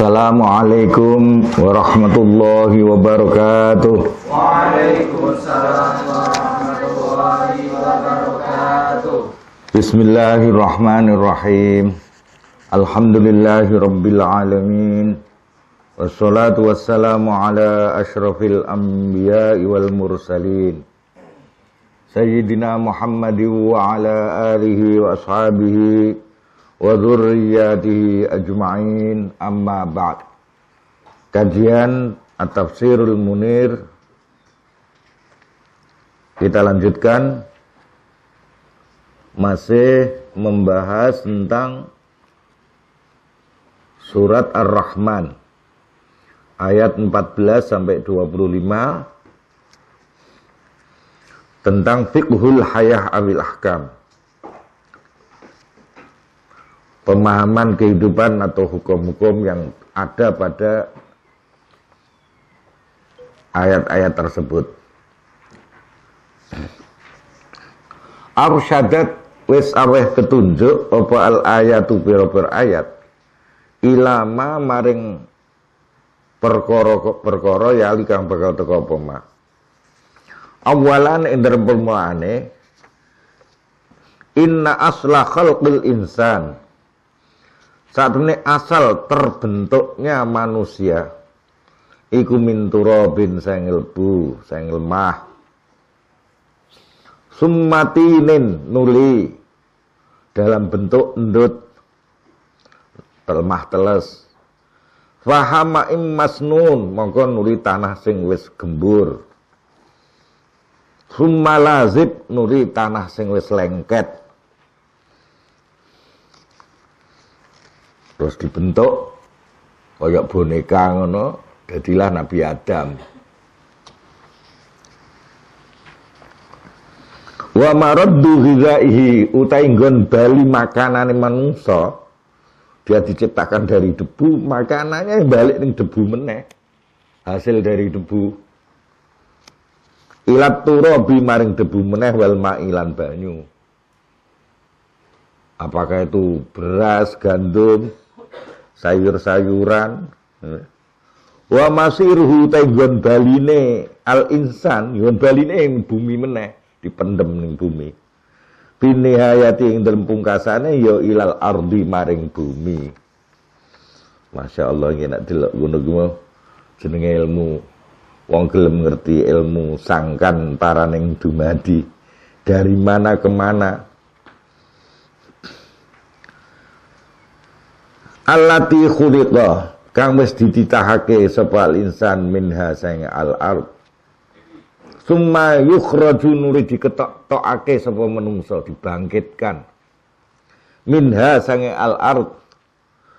Assalamualaikum warahmatullahi wabarakatuh. Waalaikumsalam warahmatullahi wabarakatuh. Bismillahirrahmanirrahim. Alhamdulillahi rabbil alamin. Wassalatu wassalamu ala asyrafil anbiya'i wal mursalin. Sayyidina Muhammadin wa ala alihi wa ashabihi wa dzurriyyatihi ajma'in, amma ba'd. Kajian At-Tafsirul Munir kita lanjutkan, masih membahas tentang surat Ar-Rahman ayat 14 sampai 25 tentang fiqhul hayah awil ahkam, pemahaman kehidupan atau hukum-hukum yang ada pada ayat-ayat tersebut. Arsyadat wis aweh petunjuk apa al ayatu pira-pira ayat ilama maring perkara ya kang bakal teka apa ma. Awalan ing dalem permulaane inna asla khalqil insan, saat ini asal terbentuknya manusia iku min turabin sang ilbu, sang lemah, summatinin nuli dalam bentuk endut lemah teles, fahama immasnun mongko nuli tanah sing wis gembur, summalazib nuli tanah sing wis lengket, terus dibentuk kayak boneka ngono, jadilah Nabi Adam. Wa maraddu ghizaihi utai nggon bali makanane manungsa, dia diciptakan dari debu, makanannya balik ning debu meneh, hasil dari debu. Ilat turabi maring debu meneh wal ma'ilan banyu. Apakah itu beras, gandum, sayur-sayuran. Wa masiruhu taygon baline al insan, yon baline ing bumi meneh, dipendem ning bumi. Binihayati ing dalem pungkasane ya ilal ardi maring bumi. Masya Allah, iki nek delok ngono kuwi jenenge ilmu. Wong gelem ngerti ilmu sangkan paraning dumadi dari mana ke mana. Allati khuliqa kang wis dititahake sapa insan minha sang al-ard. Summa yukhraju nuri diketok-tokake sapa menungso, dibangkitkan. Minha sang al-ard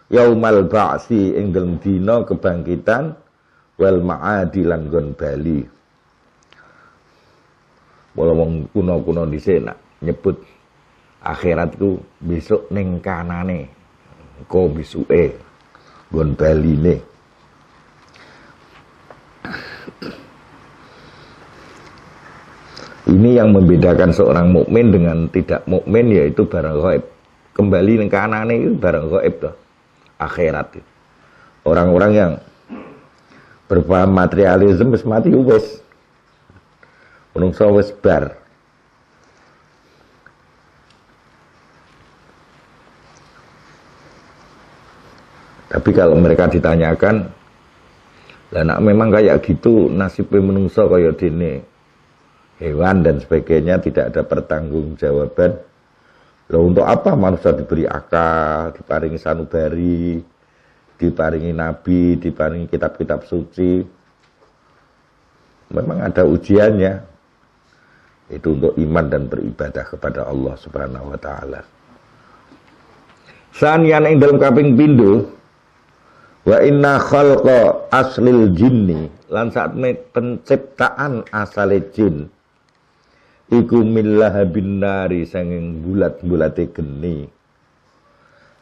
yaumal ba'si ing dalem dina kebangkitan wal ma'adi lan nggon bali. Wala wong kuno-kuno dhisik nak nyebut akhirat ku besok ning kanane. Engko bisuke nggon baline. Ini yang membedakan seorang mukmin dengan tidak mukmin, yaitu barang gaib. Kembali ning kanane itu barang gaib toh. Akhirat itu. Orang-orang yang berpaham materialisme wis mati wis. Menungso wis bar. Tapi kalau mereka ditanyakan, lah nak memang kayak gitu nasibnya menungso kaya dene hewan dan sebagainya, tidak ada pertanggungjawaban. Loh, untuk apa manusia diberi akal, diparingi sanubari, diparingi nabi, diparingi kitab-kitab suci? Memang ada ujiannya. Itu untuk iman dan beribadah kepada Allah Subhanahu wa taala. Sanian ing dalam kaping pindho, wa inna khalqa aslil jinni, lan saat penciptaan asale jin iku millahabin nari sanging bulat-bulate geni,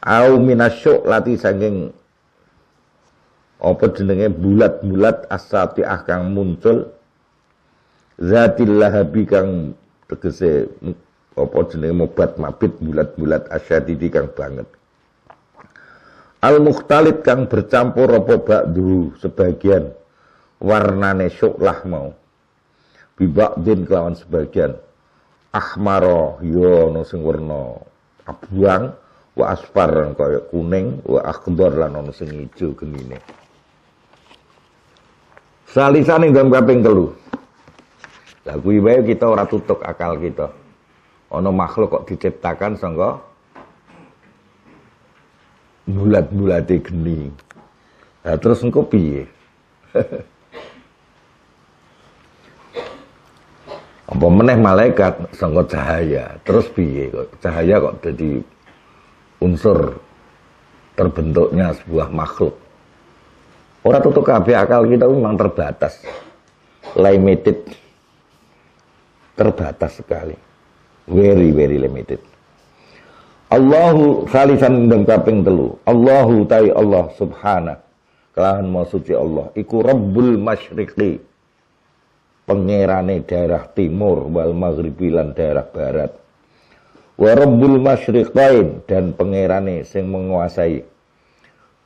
au minasyu'lati sanging apa jenenge bulat-bulat asati kang muncul, zatil lahabi kang tegese apa jenenge mobat mabit bulat-bulat asyadidi kang banget. Al-mukhtalit kang bercampur apa ba'du sebagian warnane syuklah mau. Bibakdin kelawan sebagian ahmaro yo ono sing werna abuang wa asfar kaya kuning wa akhdar lan ono sing ijo genine. Salisan ing dalem kaping 3. Lah kuwi wae kita ora tutuk akal kita. Ana makhluk kok diciptakan sangka bulat-bulate geni. Lah terus engko piye? Apa meneh malaikat sangka cahaya. Terus piye kok cahaya kok dadi unsur terbentuknya sebuah makhluk. Ora tutuk kabeh akal kita memang terbatas. Limited. Terbatas sekali. Very very limited. Allahu khalisan dan kaping 3. Allahu ta'i Allah subhana. Kelahan mau suci Allah. Iku Rabbul Masyriqi. Pengerane daerah timur wal maghribi lan daerah barat. Wa Rabbul Masyriqain dan pengerane sing menguasai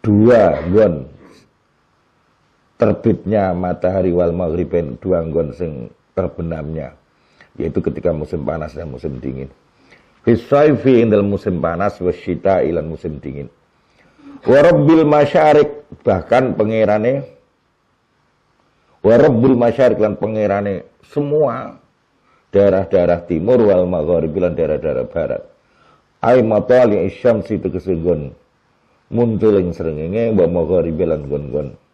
dua nggon terbitnya matahari wal maghribain, dua nggon sing terbenamnya, yaitu ketika musim panas dan musim dingin. Fisaifi dalam musim panas, wasyita ilan musim dingin. Warabbil masyarik bahkan pengerane, warabbil masyarik lan pengerane semua daerah-daerah timur wal maghrib lan daerah-daerah barat. Ai matali isyamsi tegese nggon muntuling srengenge wa maghrib lan nggon-nggon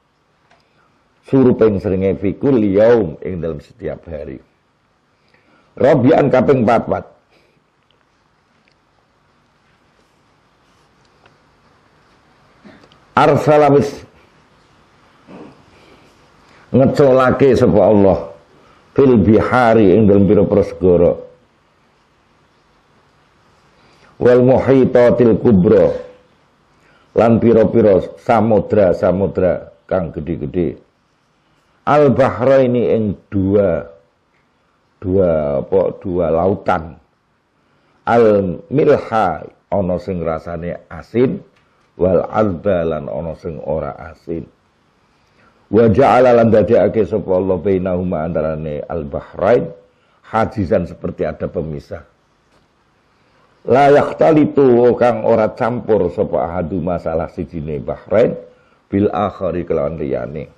suruping srengenge fikul yaum ing dalam setiap hari. Rabi'an kaping 4. Arsalawis ngecolake sapa Allah fil bihari ing dalem pira-pira segara wal muhitatil kubra lan pira-pira samudra kang gedhe-gedhe al bahraini ing dua lautan al milha ana sing rasane asin wal azba lan ana sing ora asin. Wa ja'ala lan dadekake sapa Allah bainahuma antarane al bahrain hajizan seperti ada pemisah. La yakhtalitu kang ora campur sapa ahadu masalah sijine bahrain bil akhari kelawan liyane.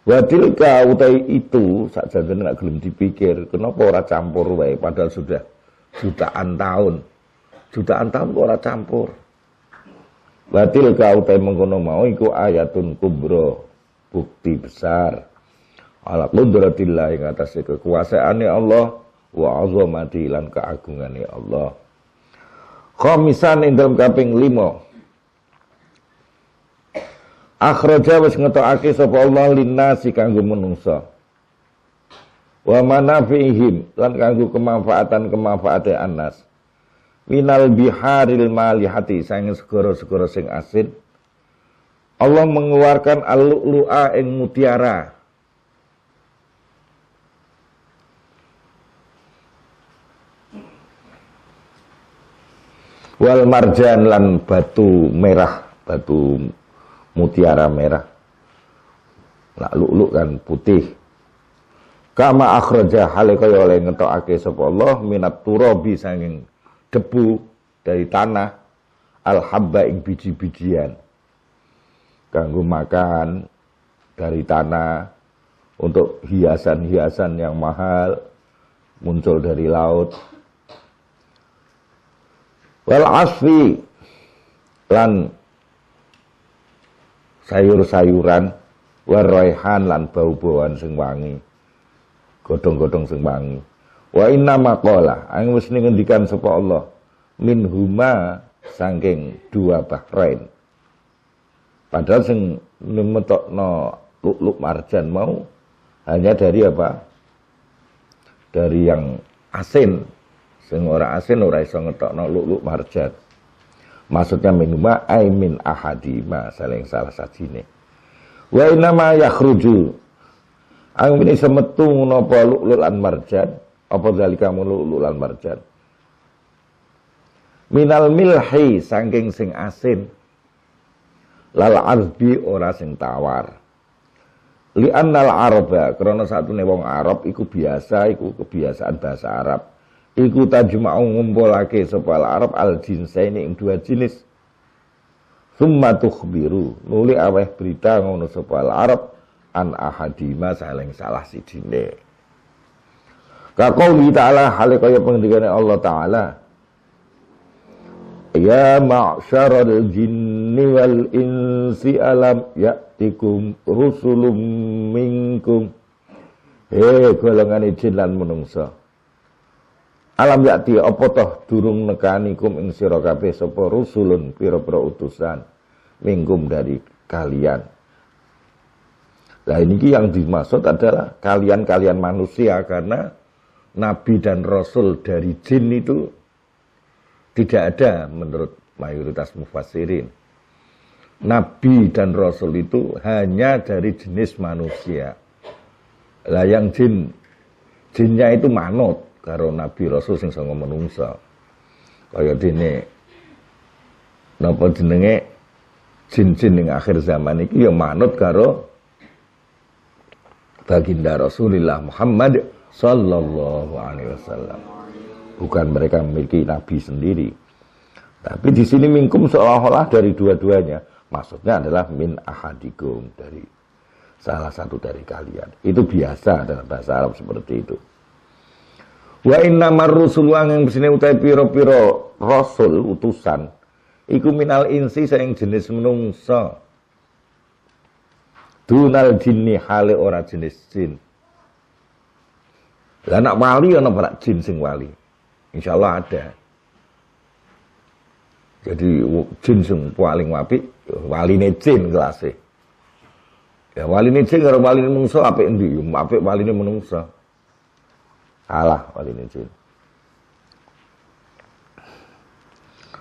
Wa tilka utai itu sakjane nek gelem dipikir kenapa ora campur wae padahal sudah jutaan tahun kok ora campur. Batil kau tay mengkono mau iku ayatun kubro bukti besar ala qudratillah ing atase kekuasaane Allah wa azamati lan keagungane Allah. Khamisan ing dalem kaping 5. Akhraja wis ngetokake sapa Allah linnasi kanggo manungsa. Wa manafi'ihim lan kanggo kemanfaate annas. Minal biharil malihati saking segara-segara sing asin. Allah mengeluarkan al-lu'a ing mutiara. Wal marjan lan batu merah, batu mutiara merah. Nak lu'lu' kan putih. Kama akhraja hale kaya oleh ngetokake sapa Allah minat turabi saking debu dari tanah al-habba ing biji-bijian kanggo makan dari tanah untuk hiasan-hiasan yang mahal muncul dari laut wal asfi lan sayur-sayuran war raihan lan bau-bauan sing wangi godhong-godhong sing wangi. Wa inna maqala ang wis ngendikan sapa Allah min huma saking dua bahrain. Padahal sing nemetokno lu'lu' marjan mau hanya dari apa? Dari yang asin. Sing ora asin ora iso ngetokno lu'lu' marjan. Maksudnya min huma ai min ahadima saling salah sajine. Wa inna ma yakhruju ang ini semetu napa lu'lu' lan marjan. Apa zalika lu'lu' lan marjan minal milhi saking sing asin lal azbi ora sing tawar. Li annal araba krana satune wong Arab iku biasa iku kebiasaan bahasa Arab. Iku tajma'u ngumpulake sapa Arab al jinsaini ing dua jenis. Summa tukhbiru nuli aweh berita ngono sapa Arab an ahadima saling salah sidine. Ka qouli ta'ala hale kaya pengendikane Allah taala. Ya ma'syaral jinni wal insi alam ya'tikum rusulum minkum. Golongane jin lan manungsa. Alam ya'ti apa toh durung nekanikum ing sira kabeh sapa rusulun pira-pira utusan minkum dari kalian. Nah ini yang dimaksud adalah kalian manusia karena nabi dan rasul dari jin itu tidak ada menurut mayoritas mufassirin. Nabi dan rasul itu hanya dari jenis manusia. Lah yang jinnya itu manut karo nabi rasul sing sanga menungsa. Kaya dene napa jenenge jin-jin ning akhir zaman iki ya manut karo baginda Rasulullah Muhammad sallallahu alaihi wasallam. Bukan mereka memiliki nabi sendiri. Tapi di sini minkum seolah-olah dari dua-duanya. Maksudnya adalah min ahadikum, dari salah satu dari kalian. Itu biasa dalam bahasa Arab seperti itu. Wa innamar rusul yang besine utahe pira-pira rasul utusan iku minal insi saing jenis menungsa. Dunal jinni hale ora jenis jin. Lah nak wali ana ora jin sing wali. Insyaallah ada. Jadi jin sing paling apik waline jin kelase. Ya waline jin karo waline menungsa apik endi? Apik waline menungsa. Kalah waline jin.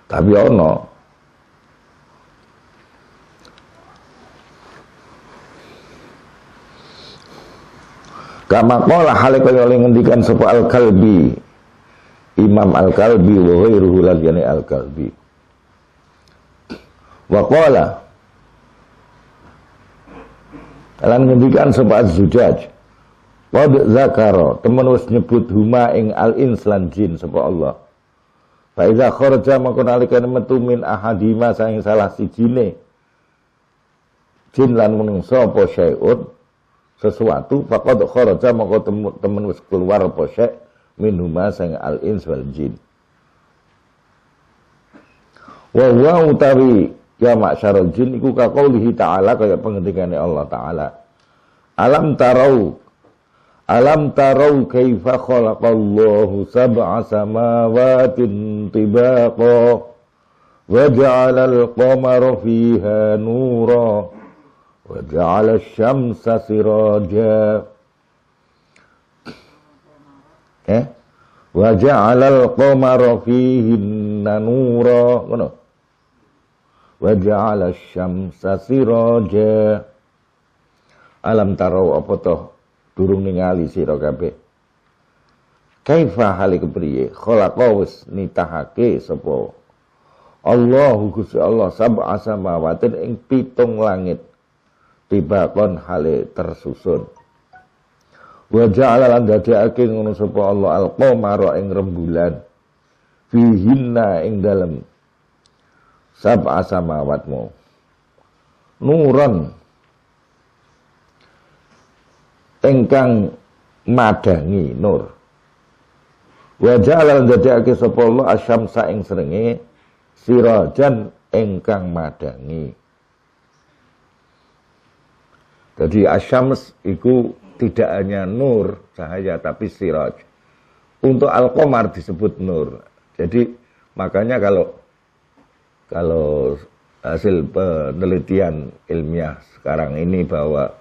Tapi ono kama qala hale kaya ngendikan sapa Al-Kalbi Imam Al-Kalbi wa ghairuhu lagane Al-Kalbi wa qala lan ngendikan sapa Az-Zujaj qad zakara temen wis nyebut huma ing al-ins lan jin sapa Allah fa iza kharaja maka nalika metu min ahadima saing salah sijine jin lan menungsa apa syai'un sesuatu faqad kharaja maka temen wis keluar apa syai' minhuma sang al-ins wal jin. Wa huwa utawi ya ma'syarul jin iku ka qaulihi ta'ala kaya pengendikane Allah taala. Alam tarau kaifa khalaqallahu sab'a samawatin tibaqa wa ja'ala al-qamara fiha nura wa ja'ala asy-syamsa siraja wa ja'alal qamara fihinna nura ngono wa ja'ala asy-syamsa siraja. Alam tarau apa toh durung ningali sira kabeh kaifa hale kepriye khalaqa wis nitahake sapa Allahu Gusti Allah sab'a samawatin ing 7 langit tibakon hale tersusun. Wa ja'ala lan dadekake ngono sapa Allah al-qamara ing rembulan fihinna ing dalem sab'a samawatmu nuron ingkang madangi nur. Wa ja'ala lan dadekake sapa Allah asyamsa ing srenge sirajan ingkang madangi. Jadi asyams iku tidak hanya nur cahaya tapi siraj. Untuk al-qamar disebut nur. Jadi makanya kalau hasil penelitian ilmiah sekarang ini bahwa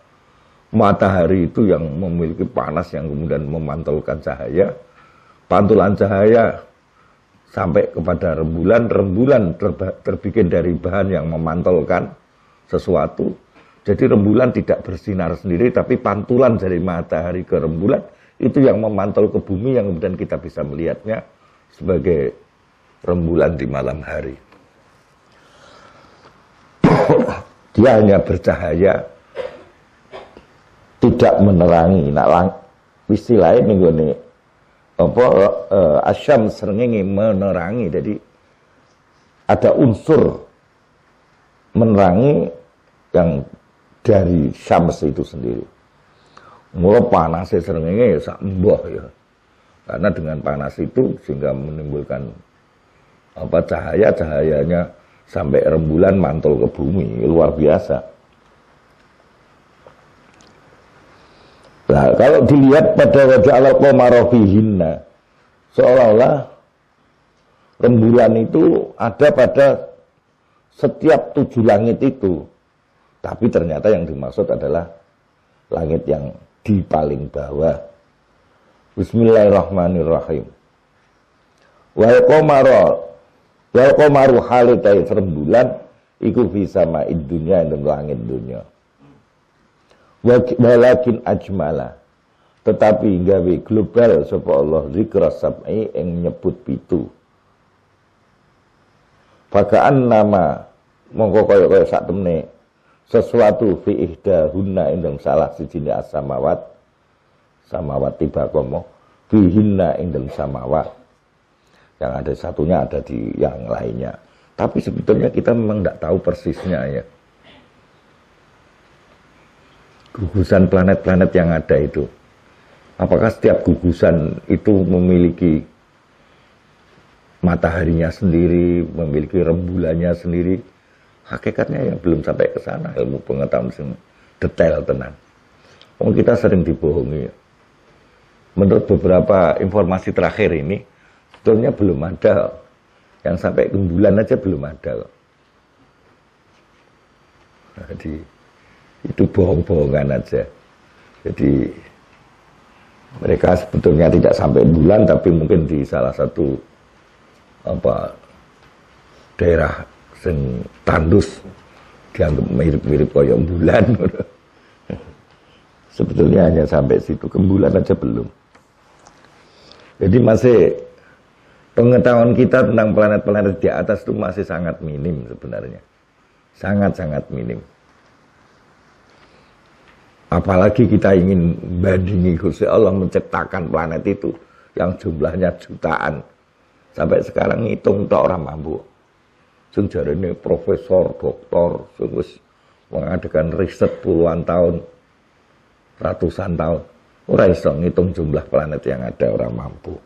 matahari itu yang memiliki panas yang kemudian memantulkan cahaya, pantulan cahaya sampai kepada rembulan terbikin dari bahan yang memantulkan sesuatu. Jadi rembulan tidak bersinar sendiri, tapi pantulan dari matahari ke rembulan itu yang memantul ke bumi yang kemudian kita bisa melihatnya sebagai rembulan di malam hari. Dia hanya bercahaya, tidak menerangi. Nak istilahnya nih apa asyam srengenge menerangi. Jadi ada unsur menerangi yang dari syams itu sendiri. Mula panasnya srengenge ya sak mbah ya. Karena dengan panas itu sehingga menimbulkan apa cahayanya sampai rembulan mantul ke bumi, luar biasa. Nah, kalau dilihat pada wajah al-qamara fihinna, seolah-olah rembulan itu ada pada setiap 7 langit itu. Tapi ternyata yang dimaksud adalah langit yang di paling bawah. Bismillahirrahmanirrahim. Wal qamaru halitai rembulan iku fi sama'id dunya ing langit dunya. Walakin ajmala, tetapi gawe global sapa Allah zikra sab'i ing nyebut pitu. Fakaan nama mongko kaya sak temne sesuatu fi ihdahunna ing salah sijine as-samawat tiba komo fihinna ing samawat. Yang ada satunya ada di yang lainnya. Tapi sebetulnya kita memang tidak tahu persisnya ya. Gugusan planet-planet yang ada itu. Apakah setiap gugusan itu memiliki mataharinya sendiri, memiliki rembulannya sendiri? Hakikatnya ya belum sampai ke sana ilmu pengetahuan sing detail tenan. Kita sering dibohongi. Menurut beberapa informasi terakhir ini, sebetulnya belum ada yang sampai ke bulan aja belum ada. Jadi itu bohong-bohongan aja. Jadi mereka sebetulnya tidak sampai bulan, tapi mungkin di salah satu daerah sing tandus dianggap mirip-mirip koyok bulan. Sebetulnya hanya sampai situ, ke bulan aja belum. Jadi masih pengetahuan kita tentang planet-planet di atas itu masih sangat minim sebenarnya. Sangat-sangat minim. Apalagi kita ingin bandingi Gusti Allah menciptakan planet itu yang jumlahnya jutaan. Sampai sekarang ngitung tok ora mampu. Sing jarene profesor, doktor, sing wis mengadakan riset puluhan tahun, ratusan tahun, ora iso ngitung jumlah planet yang ada, ora mampu.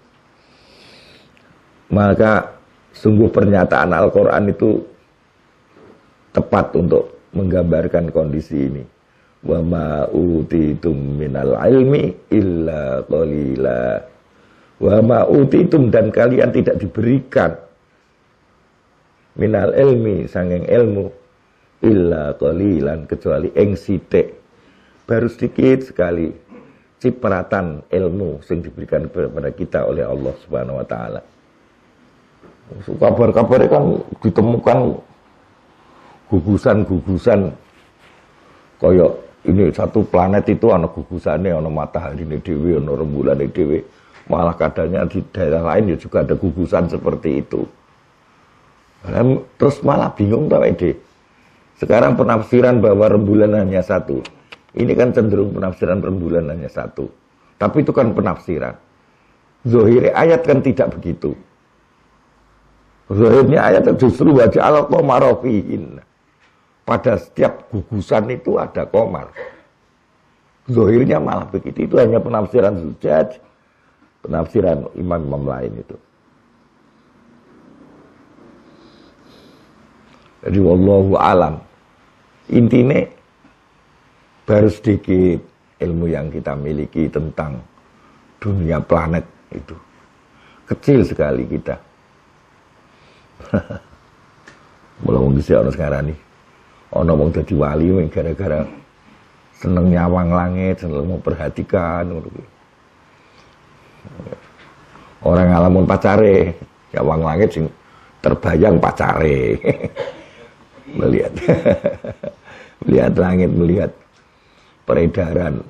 Maka sungguh pernyataan Al-Quran itu tepat untuk menggambarkan kondisi ini. Wa ma utitum minal ilmi illa qalila. Wa ma utitum, dan kalian tidak diberikan minal ilmi sanging ilmu illa qalilan kecuali ing sithik. Baru sedikit sekali cipratan ilmu yang diberikan kepada kita oleh Allah Subhanahu wa taala. Kabar-kabarnya kan ditemukan gugusan-gugusan koyok ini satu planet itu ana gugusannya, ana matahari ini dewe, ana rembulan ini dewe. Malah kadangnya di daerah lain ya juga ada gugusan seperti itu. Terus malah bingung tau ide. Sekarang penafsiran bahwa rembulan hanya satu. Ini kan cenderung penafsiran rembulan hanya satu. Tapi itu kan penafsiran. Zahir ayat kan tidak begitu. Zahirnya ayat justru wajah al-qamara fihin. Pada setiap gugusan itu ada qamar. Zahirnya malah begitu. Itu hanya penafsiran Zujaj, penafsiran imam-imam lain itu. Jadi wallahu alam. Intinya baru sedikit ilmu yang kita miliki tentang dunia planet itu. Kecil sekali kita. Mulai wong dhisik ana sekarang nih. Ana wong dadi wali gara-gara seneng nyawang langit, seneng memperhatikan ngono kuwi. Orang ngalamun pacare, nyawang langit sing terbayang pacare. Melihat langit, melihat peredaran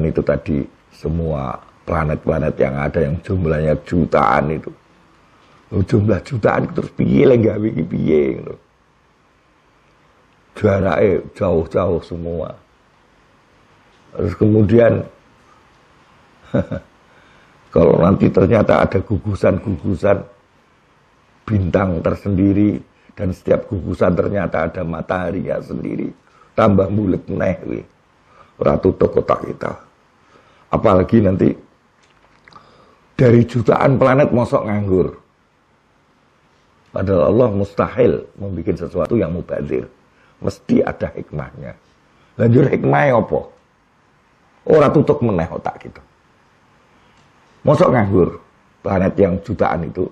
itu tadi, semua planet-planet yang ada yang jumlahnya jutaan itu. Jumlah jutaan terus piye lek gawe iki piye ngono. jaraknya jauh-jauh semua. Terus kemudian kalau nanti ternyata ada gugusan-gugusan bintang tersendiri dan setiap gugusan ternyata ada mataharinya sendiri, tambah mulet neh ora tutuk kotak kita. Apalagi nanti dari jutaan planet mosok nganggur. Padahal Allah mustahil membuat sesuatu yang mubazir. Mesti ada hikmahnya. Lanjut hikmahnya apa? Ora tutuk meneh otak kita. Mosok nganggur planet yang jutaan itu.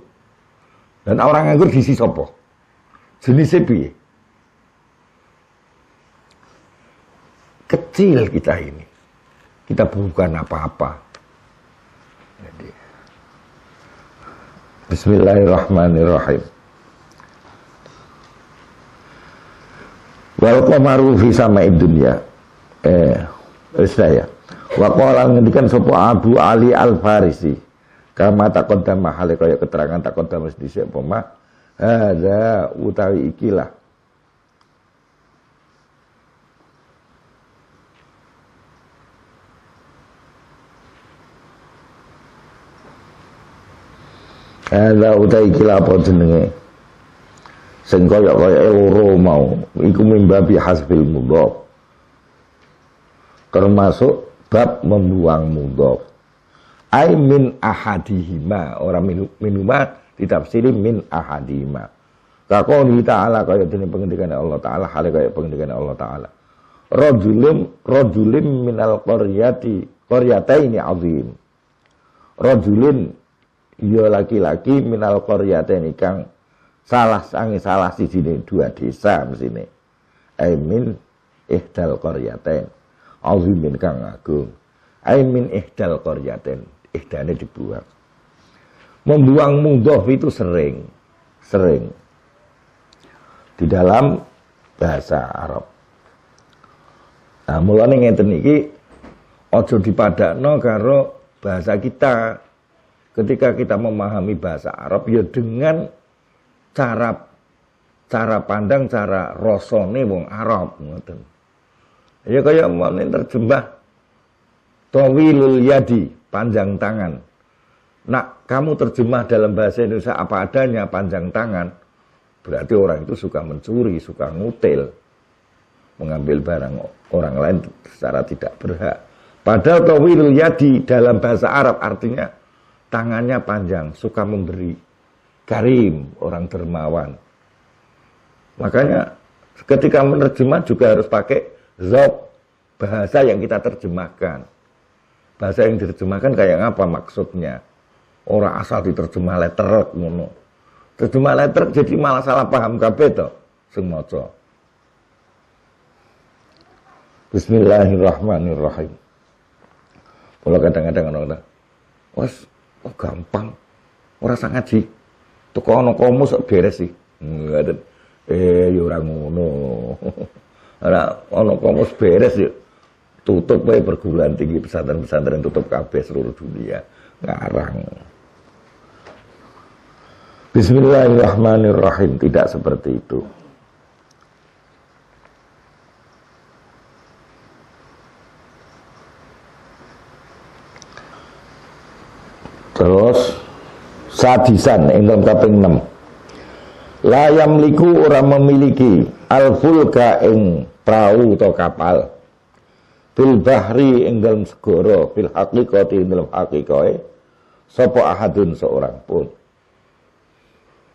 Dan orang nganggur diisi sapa? Jenisnya piye? Kecil kita ini. Kita bukan apa-apa. Jadi, bismillahirrahmanirrahim. Wal qamaru fi sama'id dunya. Saya. Wa qala ngendikan sapa Abu Ali Al-Farisi. Kama taqaddama hale kaya keterangan taqaddama dhisik apa mah. Hadza utawi ikilah. Hadza utawi ikilah apa jenenge? Sing kaya loro mau iku mimbabi hasbil mudhaf. Termasuk bab membuang mudhaf. Ai min ahadihima, orang minuma ditafsiri min ahadihima. Kaqouli ta'ala kaya dene pengendikan Allah taala, hale kaya pengendikan Allah taala. Rajulin minal qaryataini azim. Rajulin ya laki-laki minal qaryataini kang salah sijine dua desa mesine. Ai min ihdal qaryatain. Azimin kang agung. Ai min ihdal qaryatain. Ihdane dibuang. Membuang mudhaf itu sering di dalam bahasa Arab. Nah, mulane ngeten iki aja dipadakno karo bahasa kita. Ketika kita memahami bahasa Arab ya dengan cara pandang, cara rasane wong Arab ngoten. Ya kaya mene terjemah tawilul yadi, panjang tangan. Nak kamu terjemah dalam bahasa Indonesia apa adanya, panjang tangan, berarti orang itu suka mencuri, suka ngutil, mengambil barang orang lain secara tidak berhak. Padahal tawilul yadi dalam bahasa Arab artinya tangannya panjang, suka memberi, karim, orang dermawan. Makanya ketika menerjemah juga harus pakai zauq, bahasa yang kita terjemahkan. Bahasa yang diterjemahkan kayak apa maksudnya? Orang asal diterjemah letterek ngono. Terjemah letterek jadi malah salah paham kabeh to sing maca. Bismillahirrahmanirrahim. Kalau kadang-kadang ana wes gampang. Ora sang ngaji. Teko ana komus kok beres sih. Ngoten. Ya ora ngono. Ora ana komus beres ya. Tutup wae perguruan tinggi pesantren-pesantren tutup kabeh seluruh dunia. Ngarang. Bismillahirrahmanirrahim. Tidak seperti itu. Terus sadisan ingkang kaping 6. La yamliku ora memiliki al-fulka ing prau atau kapal. Fil bahri ing dalam segara, fil haqiqati ing dalam hakikae sapa ahadun seorang pun.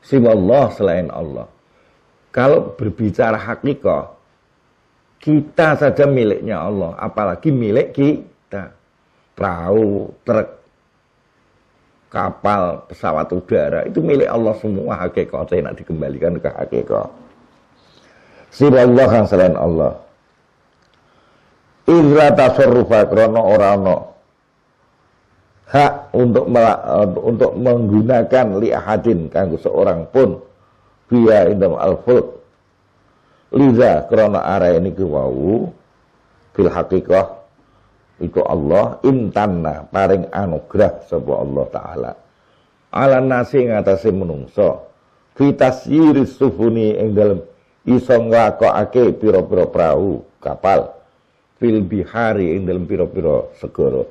Siwallah selain Allah. Kalau berbicara hakikah, kita saja miliknya Allah, apalagi milik kita. Perahu, truk, kapal, pesawat udara itu milik Allah semua hakikatnya nak dikembalikan ke hakikat. Siwallah yang selain Allah. Idza tasarrufa krana ora ana hak untuk menggunakan li ahadin kanggo seorang pun via indam al-fulk liza krana arah niku wau fil haqiqah iku Allah intanna paring anugerah sapa Allah taala ala nasi ngatasi menungso fi tasyiris sufuni ing dalem iso nglakokake pira-pira perahu kapal fil bihari ing dalem pira-pira segara.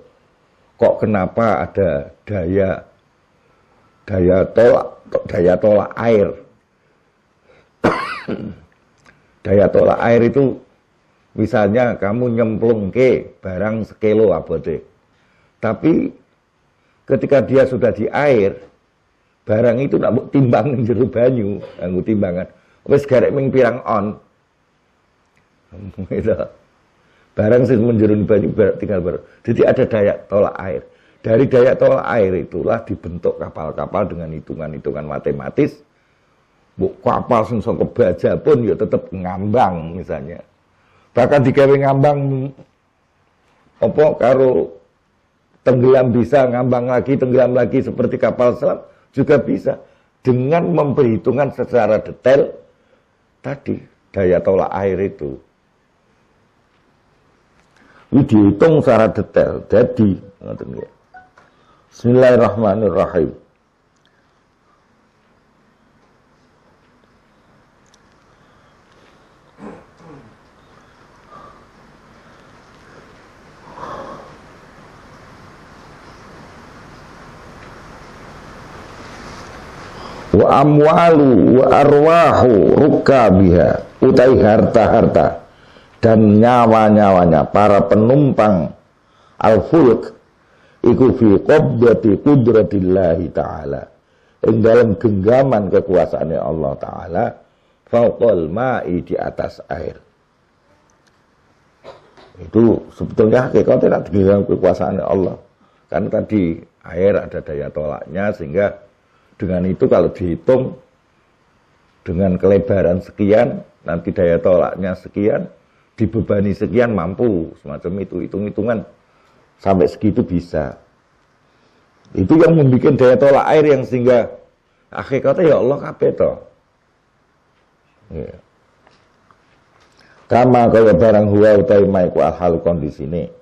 Kok kenapa ada daya tolak air? Daya tolak air itu misalnya kamu nyemplung ke barang sekilo abote, tapi ketika dia sudah di air, barang itu nak mbok timbang ning jero banyu, nganggo timbangan. Wis garek ming pirang on. Gitu. Barang sing menjero banyu tinggal baru. Jadi ada daya tolak air. Dari daya tolak air itulah dibentuk kapal-kapal dengan hitungan-hitungan matematis. Bu kapal sing saka baja pun ya tetap ngambang misalnya. Bahkan digawe ngambang apa karo tenggelam bisa, ngambang lagi, tenggelam lagi seperti kapal selam juga bisa dengan memperhitungkan secara detail tadi daya tolak air itu. Ini dihitung secara detail. Jadi, Bismillahirrahmanirrahim. Wa amwalu wa arwahu rukabiha, utai harta-harta dan nyawa-nyawanya para penumpang al-fulk iku fi qabdati qudratillahi ta'ala, ing dalam genggaman kekuasaannya Allah Ta'ala, fauqal ma'i, di atas air. Itu sebetulnya hakikatnya di dalam kekuasaannya Allah, karena tadi air ada daya tolaknya, sehingga dengan itu kalau dihitung dengan kelebaran sekian, nanti daya tolaknya sekian, dibebani sekian, mampu semacam itu, hitung-hitungan sampai segitu bisa. Itu yang membuat daya tolak air yang sehingga hakikatnya ya Allah kabeh to. Ya. Kama kaya barang huwa utai maiku al-hal kondisine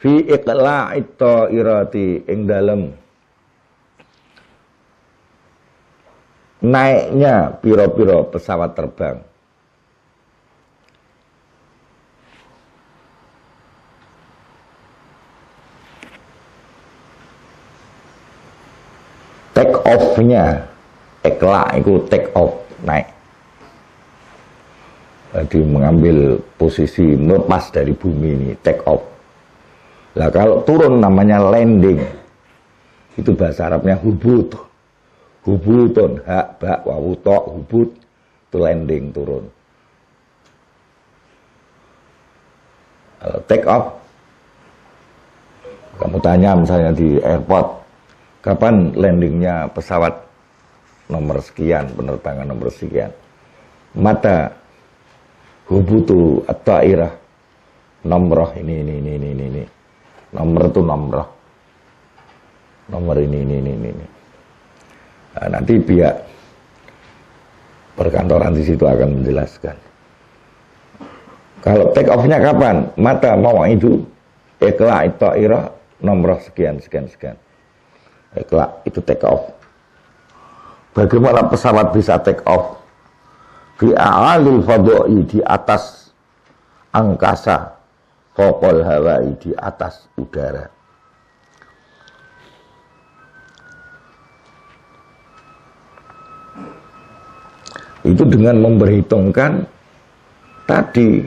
fi iqla'it ta'irati, ing dalem naiknya piro-piro pesawat terbang. Take off-nya, ikla itu take off, naik. Jadi mengambil posisi melepas dari bumi ini, take off. Lah kalau turun namanya landing. Itu bahasa Arabnya hubut. Hubutun, hak, bak, wawu, tok, hubut, itu landing, turun. Take off, kamu tanya misalnya di airport, kapan landingnya pesawat nomor sekian, penerbangan nomor sekian. Mata hubutu at-ta'irah, nomor ini. Nomor itu nomor ini. Nah, nanti pihak perkantoran di situ akan menjelaskan. Kalau take off-nya kapan? Mata mau itu ikla itu ira nomor sekian. Ikla itu take off. Bagaimana pesawat bisa take off? Fi a'alil fadha'i, di atas angkasa, fawqal hawa'i, di atas udara. Itu dengan memperhitungkan tadi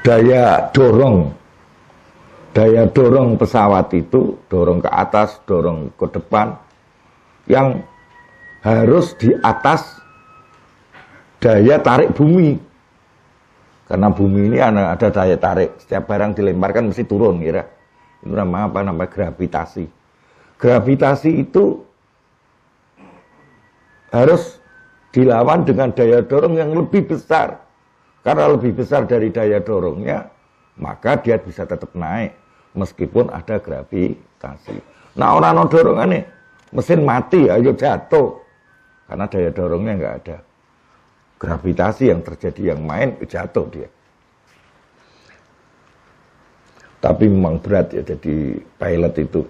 daya dorong pesawat itu, dorong ke atas, dorong ke depan, yang harus di atas daya tarik bumi. Karena bumi ini ada daya tarik, setiap barang dilemparkan mesti turun, kira. Itu namanya gravitasi. Gravitasi itu harus dilawan dengan daya dorong yang lebih besar. Karena lebih besar dari daya dorongnya, maka dia bisa tetap naik meskipun ada gravitasi. Nah, orang dorongannya mesin mati, ayo jatuh karena daya dorongnya nggak ada. Gravitasi yang terjadi, yang main jatuh dia. Tapi memang berat ya jadi pilot itu.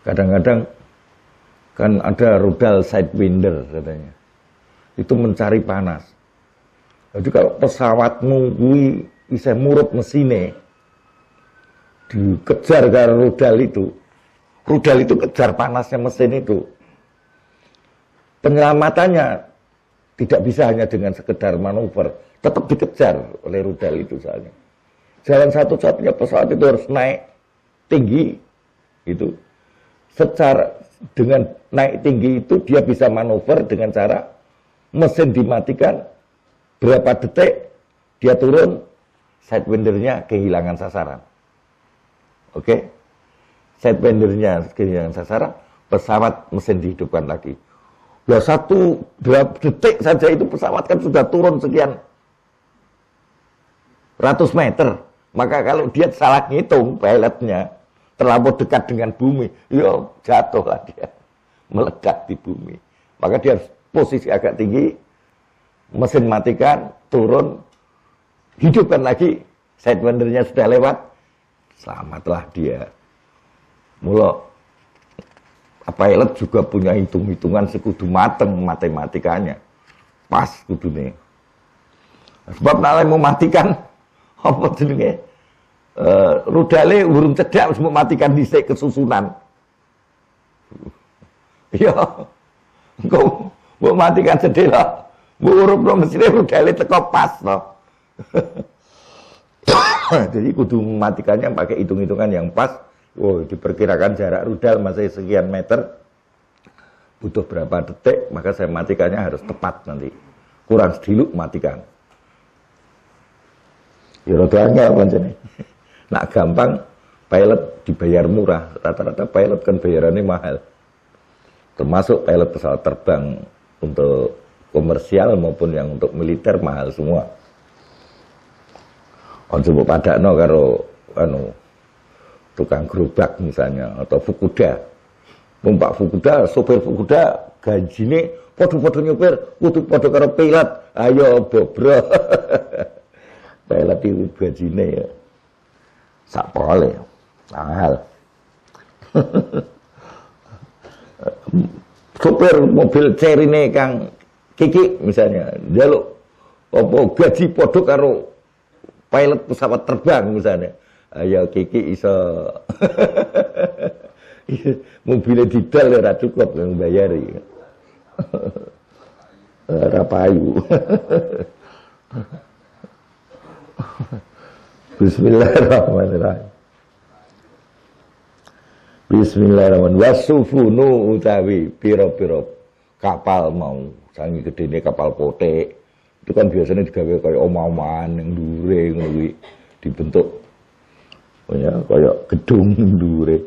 Kadang-kadang kan ada rudal sidewinder katanya. itu mencari panas. Jadi kalau pesawatmu kuwi isih murup mesine, dikejar karo rudal itu kejar panasnya mesin itu. Penyelamatannya tidak bisa hanya dengan sekedar manuver, tetap dikejar oleh rudal itu soalnya. Jalan satu-satunya pesawat itu harus naik tinggi, itu secara dengan naik tinggi itu dia bisa manuver dengan cara mesin dimatikan, berapa detik dia turun, sidewindernya kehilangan sasaran. Oke, sidewindernya kehilangan sasaran, pesawat mesin dihidupkan lagi. Ya berapa detik saja itu pesawat kan sudah turun sekian ratus meter. Maka kalau dia salah ngitung pilotnya, terlalu dekat dengan bumi, ya jatuhlah dia, meledak di bumi. Maka dia harus posisi agak tinggi, mesin matikan, turun, hidupkan lagi, sidewindernya sudah lewat, selamatlah dia. Mula pilot juga punya hitung-hitungan sekudu mateng matematikanya, pas kudune. Sebab nek mau matikan apa jenenge? Rudale urung cedak wis mau matikan dhisik kesusunan. Ya. Engko mau matikan sedela. Mbok urupno mesine rudale teko pas to. Jadi kudu mematikannya pakai hitung-hitungan yang pas. Oh, diperkirakan jarak rudal masih sekian meter. Butuh berapa detik, maka saya matikannya harus tepat nanti. Kurang sediluk matikan. Ya rada angel pancene. Nak gampang pilot dibayar murah. Rata-rata pilot kan bayarannya mahal. Termasuk pilot pesawat terbang untuk komersial maupun yang untuk militer mahal semua. Coba padakno karo tukang gerobak misalnya atau Fukuda. Numpak Fukuda, sopir Fukuda gajine padha-padha nyopir, kudu padha karo pilot. Ayo bobro. Pilot itu gajine ya sakpole mahal. Sopir mobil cerine Kang Kiki misalnya, njaluk apa gaji padha karo pilot pesawat terbang misalnya. Ayo Kiki iso mobilnya didal ora cukup yang bayari. Ora payu. Bismillahirrahmanirrahim. Bismillahirrahmanirrahim. Wasufunu utawi pira-pira kapal mau, sangi gedene kapal potek. Itu kan biasanya digawe kaya omah-omahan ning dhuwure ngono kuwi, dibentuk ya kaya gedung dhuwure.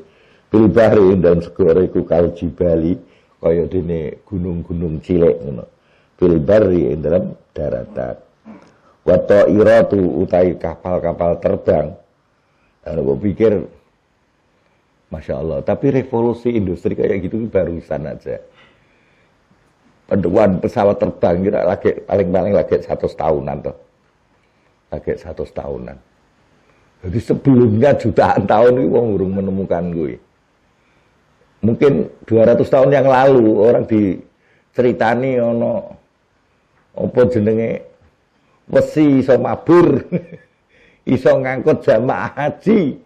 Pilbari dalam segara iku kal jibali kaya dene gunung-gunung cilik ngono. Pilbari dalam daratan. Wa ta'iratu utai kapal-kapal terbang. Gue pikir Masya Allah, tapi revolusi industri kayak gitu barusan aja. Penduan pesawat terbang kira lagi paling-paling lagi 100 tahunan toh. Lagi 100 tahunan. Jadi sebelumnya jutaan tahun ini wong urung menemukan gue. Mungkin 200 tahun yang lalu orang diceritani ono apa jenenge wesi iso mabur, iso ngangkut jamaah haji,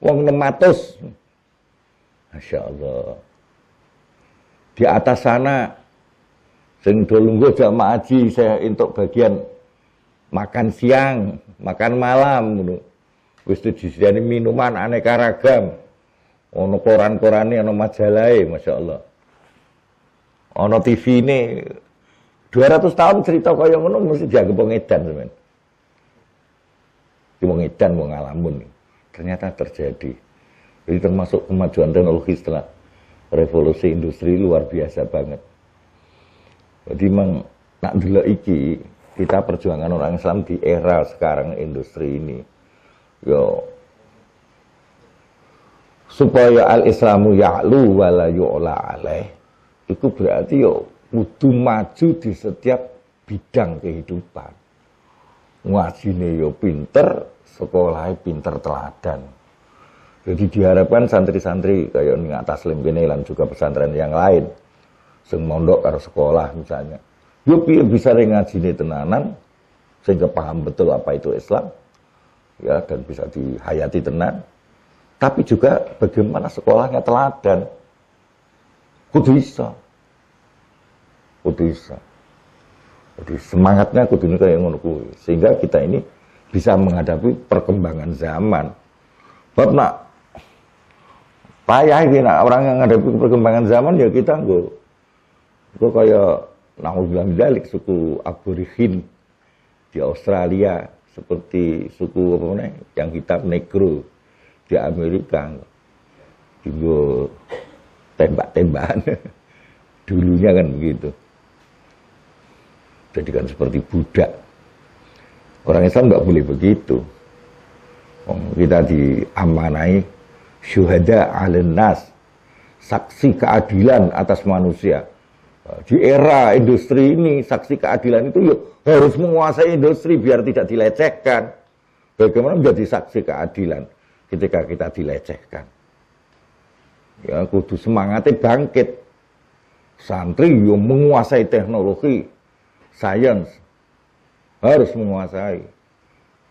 wong 600. Masya Allah. Di atas sana, sing do lungguh jamaah haji, saya untuk bagian makan siang, makan malam, wis disediani minuman aneka ragam, ono koran-korane, ono majalahe, Masya Allah. Ono TV ini. 200 tahun cerita kaya ngono mesti dianggap wong edan sampean. Ki wong edan wong ngalamun. Ternyata terjadi. Jadi termasuk kemajuan teknologi setelah revolusi industri luar biasa banget. Jadi memang nak delok iki kita perjuangan orang Islam di era sekarang industri ini. Yo supaya al-Islamu ya'lu wa la yu'la alaih. Itu berarti yo kudu maju di setiap bidang kehidupan. Ngajine yo pinter, sekolahnya pinter teladan. Jadi diharapkan santri-santri kayak ning atas kene lan juga pesantren yang lain sing mondok karo sekolah misalnya Yo piye bisa ngajine tenanan sehingga paham betul apa itu Islam, ya, dan bisa dihayati tenan. Tapi juga bagaimana sekolahnya teladan. Kudu bisa. Jadi semangatnya kudu kayak ngono kuwi. Sehingga kita ini bisa menghadapi perkembangan zaman. Bab nak payah iki nak orang yang menghadapi perkembangan zaman ya kita nggo kayak naudzubillah dalik suku Aborigin di Australia, seperti suku apa namanya yang hitam negro di Amerika, juga tembak-tembakan dulunya kan begitu. Jadi kan seperti budak. Orang Islam nggak boleh begitu. Kita diamanai syuhada 'alan nas, saksi keadilan atas manusia. Di era industri ini, saksi keadilan itu ya harus menguasai industri biar tidak dilecehkan. Bagaimana menjadi saksi keadilan ketika kita dilecehkan? Ya, kudu semangatnya bangkit. Santri yang menguasai teknologi, sains, harus menguasai.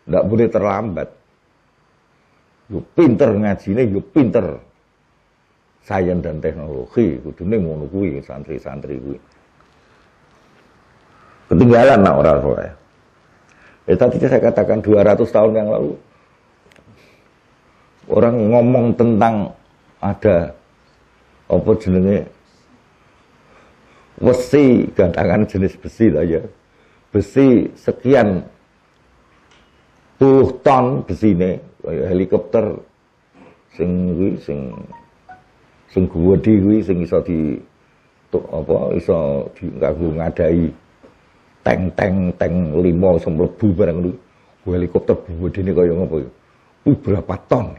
Tidak boleh terlambat. Yo pinter ngajine, yo pinter sains dan teknologi, kudune ngono kuwi santri-santri kuwi. Ketinggalan nak ora. Tadi saya katakan 200 tahun yang lalu orang ngomong tentang ada apa jenenge besi, gantangan jenis besi lah ya. Besi sekian puluh ton besine, kaya helikopter sing gede kuwi sing iso kanggo ngadai tank 5 sing mlebu barang kuwi. Helikopter gedene kaya ngopo ya. Berapa ton?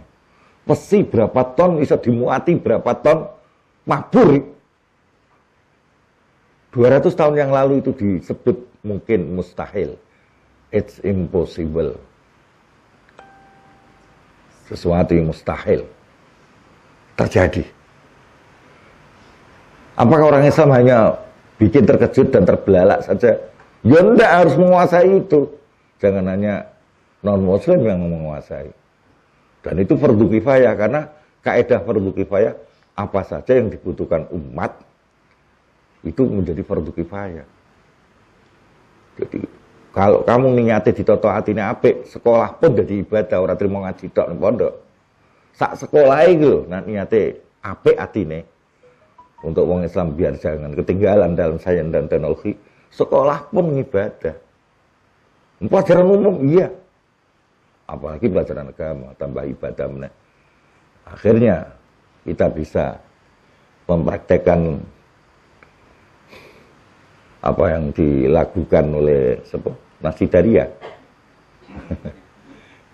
Besi berapa ton iso dimuati berapa ton mabur. 200 tahun yang lalu itu disebut mungkin mustahil. It's impossible. Sesuatu yang mustahil terjadi. Apakah orang Islam hanya bikin terkejut dan terbelalak saja? Ya enggak, harus menguasai itu. Jangan hanya non-muslim yang menguasai. Dan itu fardu kifayah, karena kaidah fardu kifayah, apa saja yang dibutuhkan umat itu menjadi fardu kifayah. Jadi kalau kamu niate ditoto atine apik, sekolah pun jadi ibadah, ora trimo ngaji tok ning pondok. Sak sekolah iku nek niate apik atine untuk wong Islam biar jangan ketinggalan dalam sains dan teknologi, sekolah pun ibadah. Pelajaran umum iya. Apalagi pelajaran agama, tambah ibadah meneh. Akhirnya kita bisa mempraktekkan apa yang dilakukan oleh Nasidaria.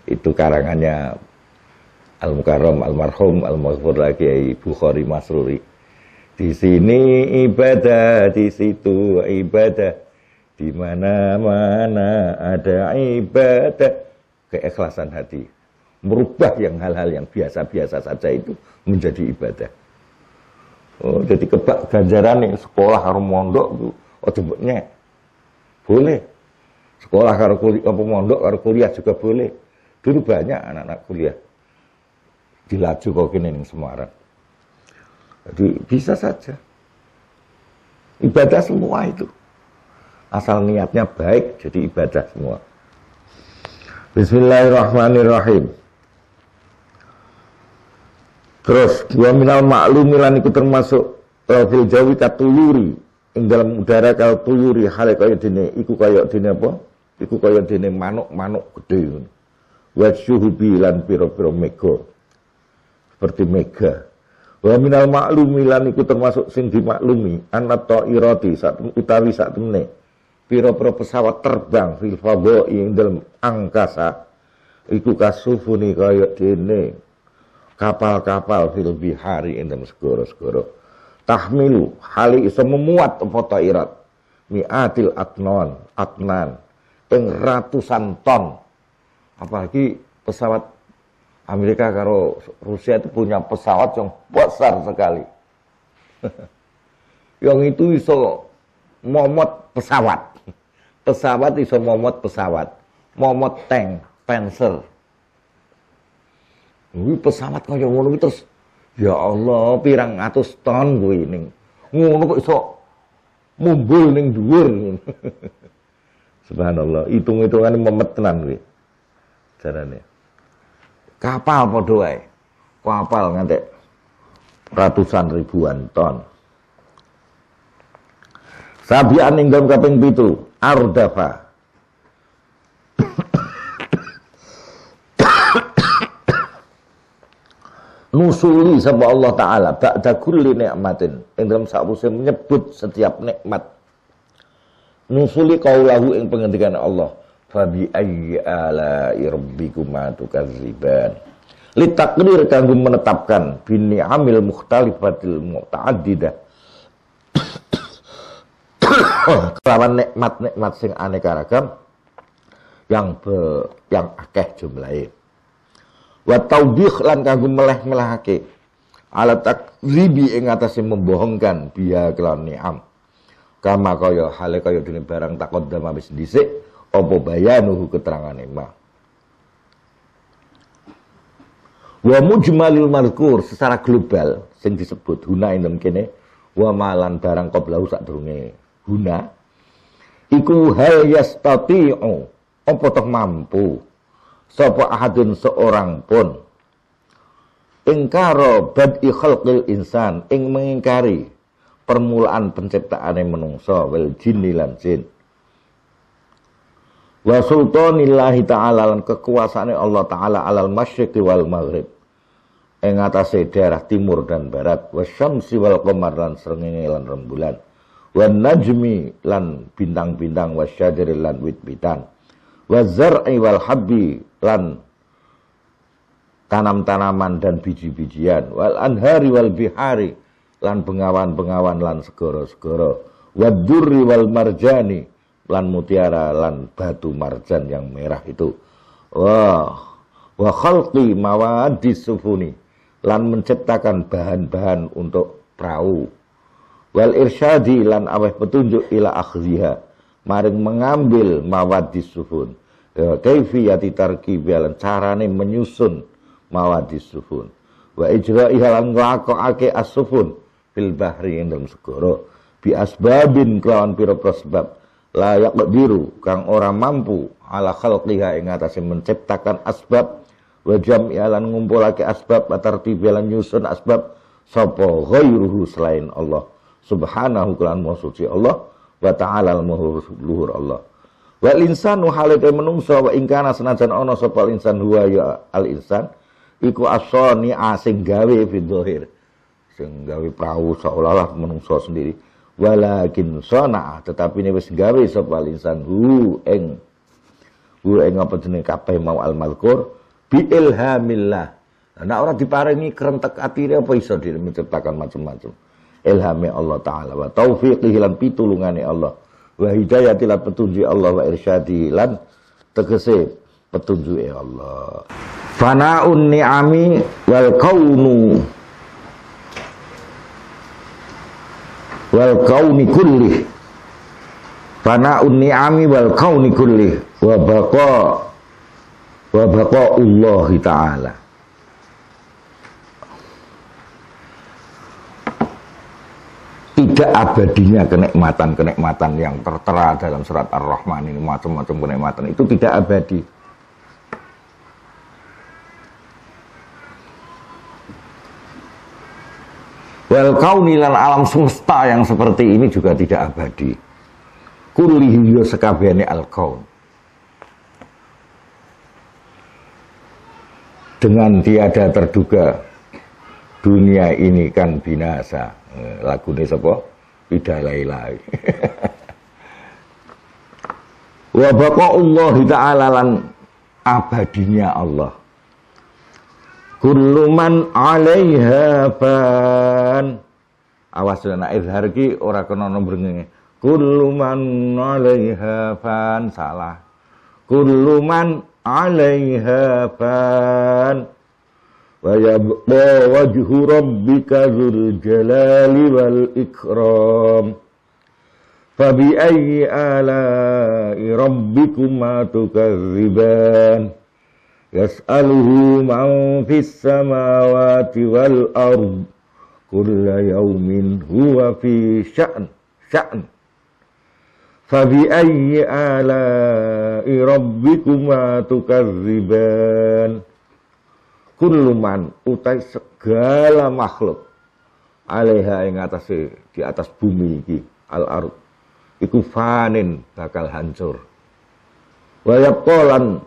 Itu karangannya Al-Mukarram Al-Marhum Al-Maghfur Kiai Bukhari Masruri. Di sini ibadah, di situ ibadah, di mana-mana ada ibadah. Keikhlasan hati, merubah yang hal-hal yang biasa-biasa saja itu menjadi ibadah. Oh, jadi kebak ganjaran nih sekolah karo mondok itu ojo nyek. Boleh. Sekolah karo kuliah apa mondok karo kuliah juga boleh. Dulu banyak anak-anak kuliah di Laju kok kene ning Semarang. Jadi bisa saja. Ibadah semua itu. Asal niatnya baik jadi ibadah semua. Bismillahirrahmanirrahim. Terus wa minal ma'lumi lan iku termasuk fil jawi katuyuri ing dalam udara kal tuyuri hale kaya dene iku kaya dene apa? Iku kaya dene manuk-manuk gedhe ngono. Wa syuhubi lan pira-pira mega. Seperti mega. Wa minal ma'lumi lan iku termasuk sing dimaklumi ana ta'irati utawi sak temene pira-pira pesawat terbang fil fadha'i ing dalam angkasa iku kasufuni kaya dene kapal-kapal fil bihari ing dalam segara-segara tahmilu hali iso memuat apa ta'irat mi'atil atnan ing ratusan ton. Apalagi pesawat Amerika karo Rusia itu punya pesawat yang besar sekali. Yang itu iso momot pesawat. Pesawat iso momot pesawat. Momot tank, Panzer. Kuwi pesawat kaya ngono terus ya Allah pirang atus ton kuwi ning. Ngono kok iso mumbul ning dhuwur. Subhanallah, hitung-hitungane memet tenan kuwi. Jarane. Kapal padha wae. Kapal ngantek ratusan ribuan ton. Sabian ing dalem kaping 7, ardafa. Nusuli sapa Allah taala ba'da kulli nikmatin ing dalam sakwise menyebut setiap nikmat. Nusuli qaulahu ing pengendikan Allah, fa bi ayyi ala'i rabbikuma tukadziban. Litakdir kanggo menetapkan bini amil mukhtalifatil muta'addidah. Kelawan nikmat-nikmat sing aneka ragam yang akeh jumlahe. Wa taudih lan kanggo meleh-melehake ala takzibi ing atase membohongkan biya kelawan ni'am. Kama kaya hale kaya dene barang taqaddama wis dhisik apa bayanuhu keterangane ma. Wa mujmalil mazkur secara global sing disebut huna ing kene wa malan barang qablahu sadurunge huna iku hal yastati'u apa tok mampu sapa ahadun seorang pun ingkaro bad'i khalqil insan ing mengingkari permulaan penciptaane manungsa wal jinni lan jin wa sultanillahi ta'ala lan kekuasaane Allah ta'ala alal masyriqi wal maghrib ing atase daerah timur dan barat wasyamsi wal qamar lan srengenge lan rembulan wan najmi lan bintang-bintang wasyajari lan wit-witan wazar'i wal habbi lan tanam-tanaman dan biji-bijian wal anhari wal bihari lan bengawan-bengawan lan segara-segara wadurri wal marjani lan mutiara lan batu marjan yang merah itu wa khalqi mawadis sufuni lan menciptakan bahan-bahan untuk perahu wal irsyadi lan aweh petunjuk ila akhziha maring mengambil mawadis sufun kaifiyati tarkib lan carane menyusun mawadis sufun wa ijra'iha lan nglakokake as-sufun fil bahri ing dalem segara bi asbabin kelawan pira-pira sebab la yaqdiru kang ora mampu ala khalqiha ing atase menciptakan asbab wa jam'i lan ngumpulake asbab tartib lan nyusun asbab sapa ghairuhu selain Allah subhanahu lan maha suci Allah wa ta'ala luhur Allah wal insanu halate menungso wa ingkana senajan ana sapa insan huwa ya al insan iku asani sing gawe fidzahir sing gawe perahu seolah-olah menungso sendiri walakin sana tetapi ini wis gawe sapa al insan hu ing apa jenenge kabeh mau al mazkur bi ilhamillah nek ora diparingi krentek atine apa iso menciptakan macam-macam ilhami Allah taala wa taufiqihi lan pitulungane Allah wa hidayati lan petunjuk Allah wa irsyadi lan tegese petunjuke Allah fana'un ni'ami wal kauni kulli fana'un ni'ami wal kauni kulli wa Allah ta'ala tidak abadinya kenikmatan yang tertera dalam surat Ar-Rahman ini macam-macam kenikmatan itu tidak abadi. Wal kauni lan alam semesta yang seperti ini juga tidak abadi. Kullihi ya sekabehane al kaun. Dengan tiada terduga dunia ini kan binasa. Lagune sapa? Bidalailai. Wa baqa'ullah ta'ala lan abadinya Allah. Kullu man 'alaiha fan. Awas ana izhar ki ora kena nombrenge. Kullu man 'alaiha fan salah. Kullu man 'alaiha fan. Wa yabqa wajhu rabbika dzul jalali wal ikram Fabi ayyi ala'i rabbikuma tukadziban. Yas'aluhu man fis samawati wal ard. Kulla yaumin huwa fi sya'n. Fabi ayyi ala'i rabbikuma tukadziban. Kullu man utai segala makhluk alaiha ing atase di atas bumi iki al-ard iku fanin bakal hancur. Wa yaqalan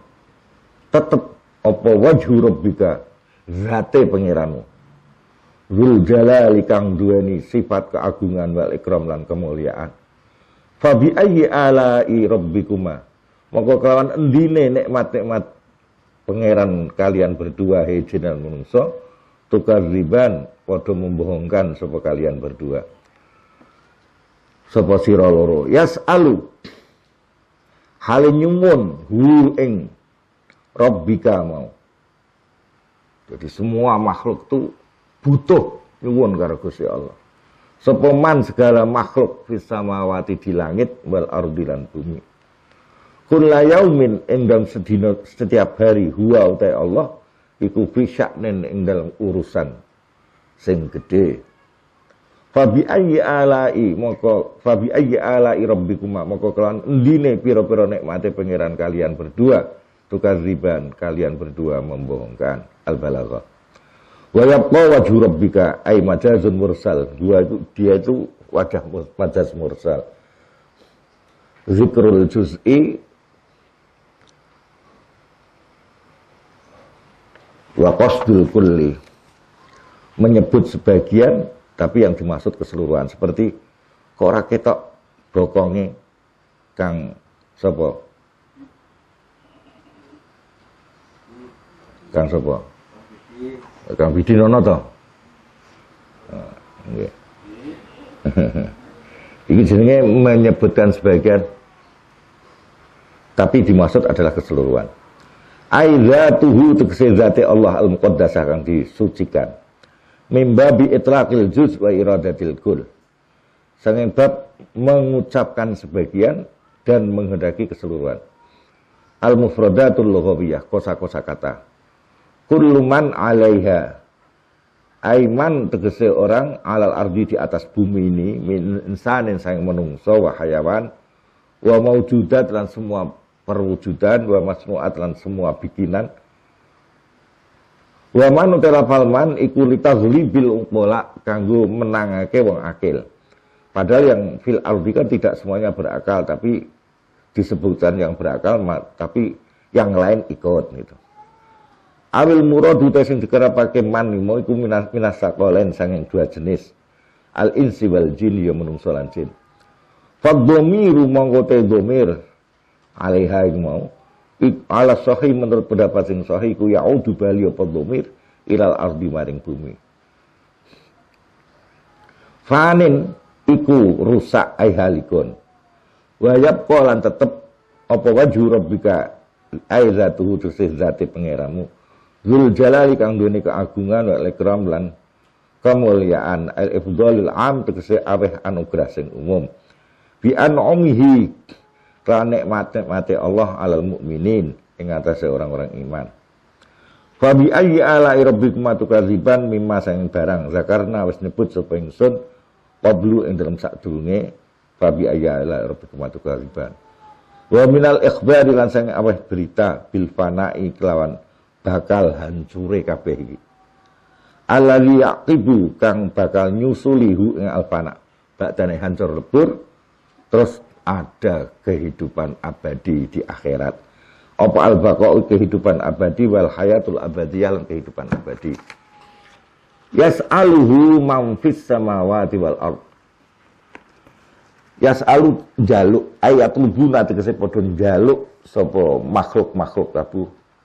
tetep apa wajhu rabbika zate pangeranmu. Dzul jalali kang duweni sifat keagungan wal ikram lan kemuliaan. Fa bi ayyi ala'i rabbikuma maka kelawan endine nikmat-nikmat pangeran kalian berdua hei jin dan manungsa tukadziban padha membohongkan sapa kalian berdua. Sapa sira loro yas'alu hale nyuwun hu ing rabbika mau. Jadi semua makhluk itu butuh nyuwun karo Gusti Allah. Sapa man segala makhluk fis samawati di langit wal ardi lan bumi. Kulla yaumin ing dalam sedina setiap hari huwa utai Allah iku fi sya'nin ing dalam urusan sing gedhe. Fabi ayyi ala'i rabbikuma maka kelawan endine pira-pira nikmate pangeran kalian berdua tukadziban kalian berdua membohongkan al-balaghah. Wa yabqa wajhu rabbika ay majazun mursal. Dia itu wajah majaz mursal. Zikrul juz'i wa qasdul kulli menyebut sebagian tapi yang dimaksud keseluruhan seperti kok ora ketok bokonge Kang sapa Kang Bidi nono to nggih iki jenenge menyebutkan sebagian tapi dimaksud adalah keseluruhan. Aizatuhu tegese zate Allah al-muqaddasah kang disucikan. Mimbabi itlaqil juz wa iradatil kul. Sanging bab mengucapkan sebagian dan menghendaki keseluruhan. Al-mufradatul lughawiyah, kosa-kosa kata. Kullu man 'alaiha. Aiman tegese orang alal ardi di atas bumi ini min insanin sang menungso wa hayawan wa maujudat lan semua perwujudan wa masnu'at lan semua bikinan wa man utelafalman iku litaghlibil uqala kanggo menangake wong akil. Padahal yang fil ardi kan tidak semuanya berakal tapi disebutkan yang berakal tapi yang lain ikut gitu. Awil muradu sing dikerapake man mau iku minas saqalain sanging dua jenis al insi wal jin ya menungso lan jin. Fadhamiru mongko te dhamir alaiha mau ala sahih menurut pendapat sing sahih ku yaudu bali apa dhamir ilal ardi maring bumi. Fanin iku rusak ai halikun. Wa yabqa lan tetep apa wajhu rabbika ai zatuhu tesih zate pangeranmu. Dzul jalali kang duweni keagungan wa ikram lan kemuliaan al ifdhalul am tegese aweh anugerah sing umum. Bi an'umihi kan nikmat-nikmate Allah alal mukminin ing atase orang-orang iman. Fa bi ayyi ala'i rabbikum tukadziban mimma sang barang zakarna wis nyebut sapa ingsun qablu ing dalem sadurunge fa bi ayyi ala'i rabbikum tukadziban. Wa minal ikhbari lan sang aweh berita bil fana'i kelawan bakal hancure kabeh iki. Alladzi yaqibu kang bakal nyusulihu ing alfana. Badane hancur lebur terus ada kehidupan abadi di akhirat. Apa al-baqa'u kehidupan abadi wal hayatul abadiyah lan kehidupan abadi. Yas'aluhu man fis samawati wal ard. Yas'alu jaluk ayatul buna tegese padha njaluk sapa makhluk-makhluk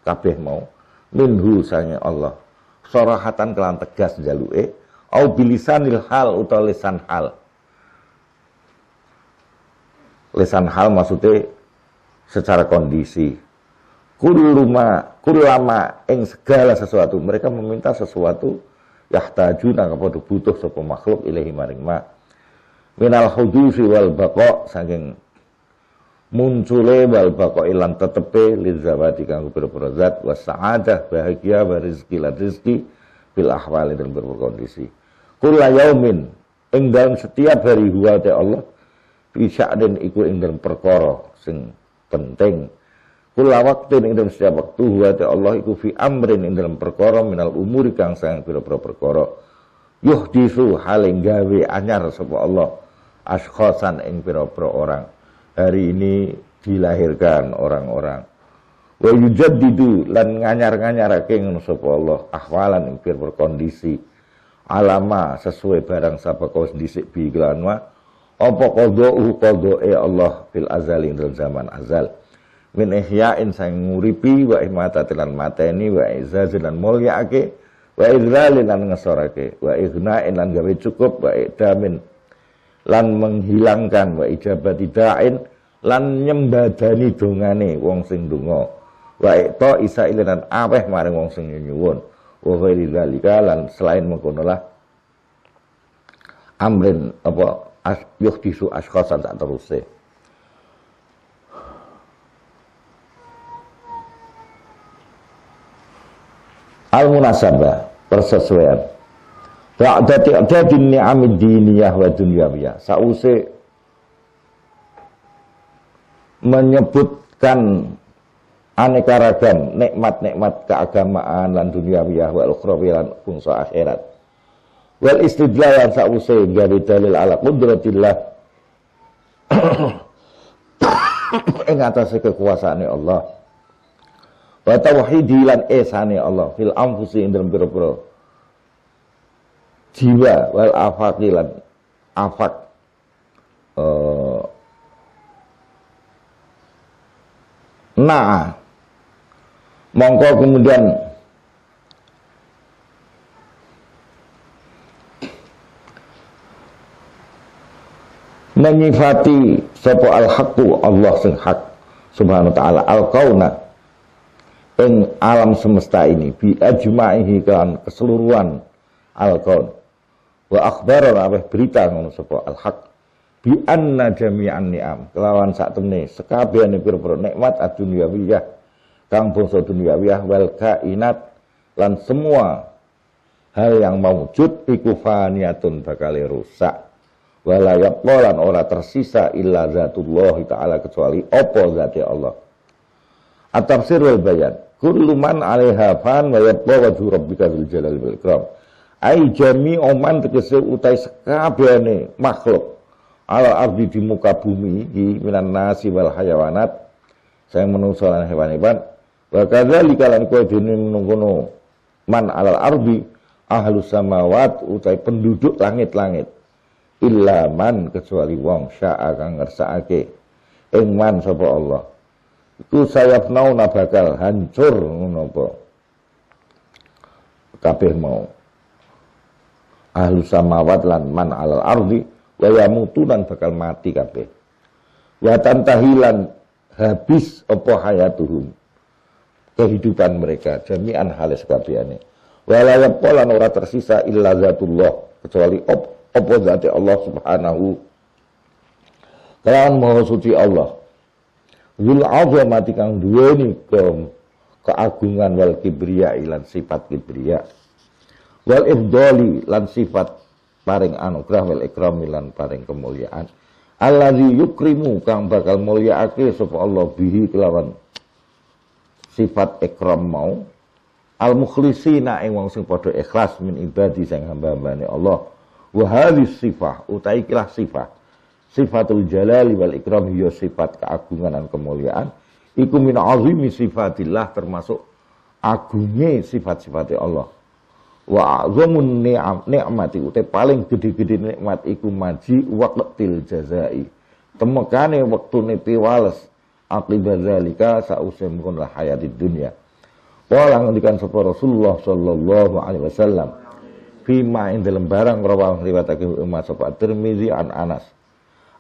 kabeh mau minhu sange Allah. Sorahatan kelan tegas njaluke au bilisanil hal utawa lisan hal. Lisan hal maksudnya secara kondisi. Kulama ing segala sesuatu. Mereka meminta sesuatu yahtajuna kepada butuh sapa makhluk ilahi maring ma. minal hudusi wal baqa saking muncule wal baqa ilan tetepe lizawati kanggo pira-pira zat was sa'adah bahagia wa rizki lan rizki bil ahwali dan berkondisi kula yaumin ing dalam setiap hari huwa ta Allah fi sya'din iku ing dalam perkara sing penting kula waktu ing dalam setiap waktu huwa ta Allah iku fi amrin ing dalam perkara minal umuri kang sang pira-pira perkara yuhdisu haling gawe anyar sapa Allah askhosan ing pira-pira orang. Hari ini dilahirkan orang-orang. Wa yujaddidu lan nganyar-nganyarake ngono sapa Allah ahwalan ing pira-pira kondisi alama sesuai barang sapa kau dhisik bi iklan wa apa qada'e Allah fil azali dalam zaman azal. Min ihya'in sang nguripi wa ihmatatilan mateni wa izazin lan mulyaake wa idzalin lan ngesorake wa ighna'in lan gawe cukup wa idamin lan menghilangkan wa ijabati da'in lan nyembadani dongane wong sing donga wa ita isa ilanan aweh maring wong sing nyuwun wa ghairi zalika lan selain mengkono lah amrin apa yuhdisu askhasan sak teruse al-munasabah persesuaian ta'dadin ni'amid diniyah wa dunyawiyah sause menyebutkan aneka ragam nikmat-nikmat keagamaan lan dunyawiyah wal ukhrawiyah lan bangsa akhirat wal istidlal lan sause gawe dalil ala qudratillah ing atase kekuasaane Allah wa tauhidi lan esane Allah fil anfusi ing dalem pira-pira jiwa wal afaqi lan afaq mongko kemudian menyifati sapa al-haqqu Allah sing hak subhanahu wa ta'ala al-kauna ing alam semesta ini bi ajma'ihi kan keseluruhan al-kaun wa akhbaran aweh berita ngono sapa al-haq bi anna jami'an ni'am kelawan sak temne sekabehane pira-pira nikmat ad-dunyawiyah kang bangsa dunyawiyah wal kainat lan semua hal yang maujud iku faniyatun bakal rusak wala yaqalan ora tersisa illa zatullah taala kecuali apa zati Allah at-tafsir wal bayan kullu man 'alaiha fan wa yabqa wajhu rabbika dzul jalali wal ikram ai jami'u man tegese utai sekabehane makhluk ala ardi di muka bumi di minan nasi wal hayawanat sayang menungso lan hewan-hewan wa kadzalika lan kowe dene ngono man alal ardi ahlus samawat utai penduduk langit-langit illa man kecuali wong syaa kang ngersakake ing man sapa Allah iku sayafnauna bakal hancur ngono apa kabeh mau ahlu samawat lan man alal ardi wa yamutunan bakal mati kabeh wa tantahilan habis apa hayatuhum kehidupan mereka jami'an halis kabehane wala yaqalan ora tersisa illa zatullah kecuali apa zat Allah subhanahu kelawan maha suci Allah Zul azamati kang duweni keagungan wal kibriya lan sifat kibriya wal ifdali lan sifat paring anugerah wal ikram lan paring kemuliaan allazi yukrimu kang bakal mulyaake sapa Allah bihi kelawan sifat ikram mau al mukhlisina ing wong sing padha ikhlas min ibadi sing hamba-hambane Allah wa hadhis sifah utai kilah sifat sifatul jalali wal ikram hiya sifat keagungan dan kemuliaan iku min azimi sifatillah termasuk agungnya sifat-sifatnya Allah wa azamun ni'mati utai paling gede-gede nikmat iku maji waqtil jazai temekane wektune piwales akibat zalika sause mungkon hayatid dunya wala ngendikan sapa Rasulullah sallallahu alaihi wasallam fima ing dalam barang rawang riwayatake umat sapa Tirmizi an Anas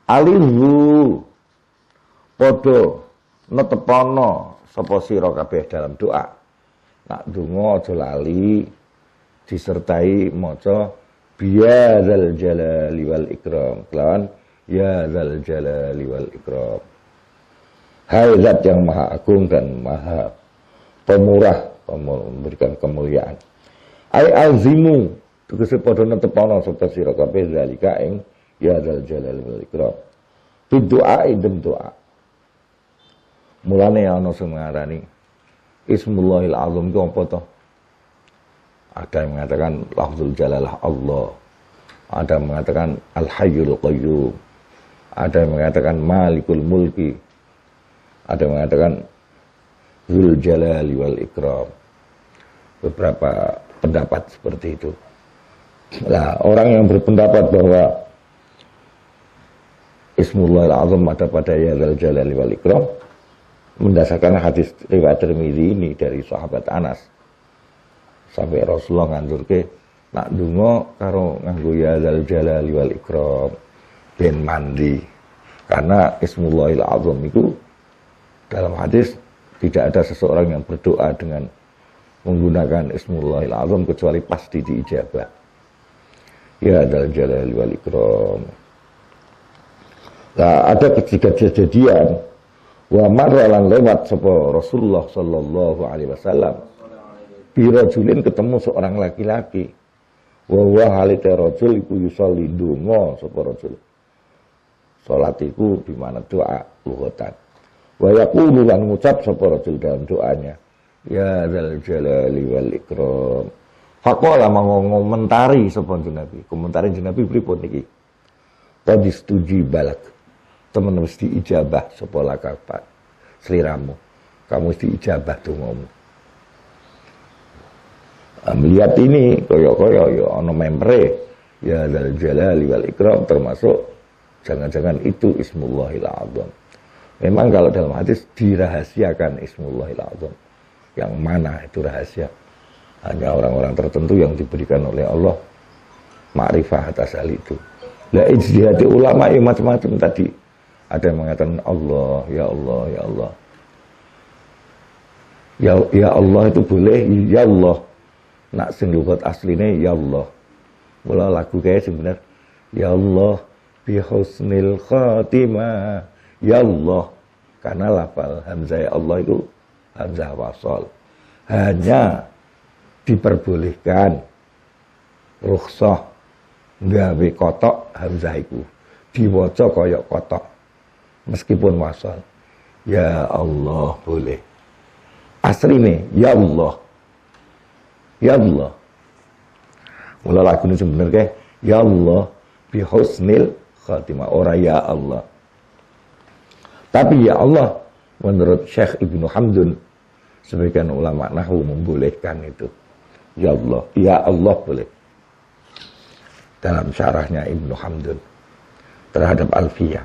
alihu podo netepono sapa sira kabeh dalam doa nak donga aja lali disertai maca Ya dzal jalali wal ikram. Kelawan ya dzal jalali wal ikram. Hai zat yang maha agung dan maha pemurah, memberikan kemuliaan. Ai azimu tegese padha netepono sapa sira kabeh zalika ing ya dzal jalali wal ikram. Doa idem doa. Mulane ana sing ngarani Ismullahil Azam itu apa toh? Ada yang mengatakan lafzul jalalah Allah. Ada yang mengatakan Al-Hayyul Qayyum. Ada yang mengatakan Malikul Mulki. Ada yang mengatakan Dzul Jalali wal Ikram. Beberapa pendapat seperti itu. Nah, orang yang berpendapat bahwa Ismullahil Azam ada pada ya Dzul Jalali wal Ikram mendasarkan hadis riwayat Tirmidzi ini dari sahabat Anas. Sampai Rasulullah nganjurke nak ndonga karo nganggo ya Dzul Jalali wal Ikram ben mandi. Karena Ismullahil Azam itu dalam hadis tidak ada seseorang yang berdoa dengan menggunakan Ismullahil Azam kecuali pasti diijabah. Ya Dzul Jalali wal Ikram. Nah, ada kejadian wa marralan lewat sapa Rasulullah sallallahu alaihi wasallam birajulin ketemu seorang laki-laki wa huwa halita rajul iku yusolli ndonga sapa rajul salat iku di mana doa lughatan wa yaqulu lan ngucap sapa rajul dalam doanya ya dzal jalali wal ikram faqala mengomentari sapa Nabi komentari Nabi pripun iki tadi setuju balak teman mesti ijabah sapa lakapat seliramu kamu mesti ijabah dongamu. Melihat ini koyo-koyo ya ana membre ya dzal jalali wal ikram termasuk jangan-jangan itu Ismullahil Azam. Memang kalau dalam hadis dirahasiakan Ismullahil Azam. Yang mana itu rahasia? Hanya orang-orang tertentu yang diberikan oleh Allah makrifah atas hal itu. Lah ijtihad ulama yang macam-macam tadi. Ada yang mengatakan Allah, ya Allah, ya Allah. Ya Allah itu boleh, ya Allah. Nak sing lughat asline ya Allah. Mula lagu kayak sebenarnya ya Allah bi husnil khatimah. Ya Allah. Karena lafal hamzah Allah itu hamzah wasal. Hanya diperbolehkan rukhsah gawe kotok hamzah iku. Diwaca kaya kotok. Meskipun wasal. Ya Allah boleh. Asline ya Allah. Ya Allah. Mula lagu ini sebenarnya ya Allah bi husnil khatimah ora ya Allah. Tapi ya Allah menurut Syekh Ibnu Hamdun sebagian ulama nahwu membolehkan itu. Ya Allah boleh. Dalam syarahnya Ibnu Hamdun terhadap Alfiyah.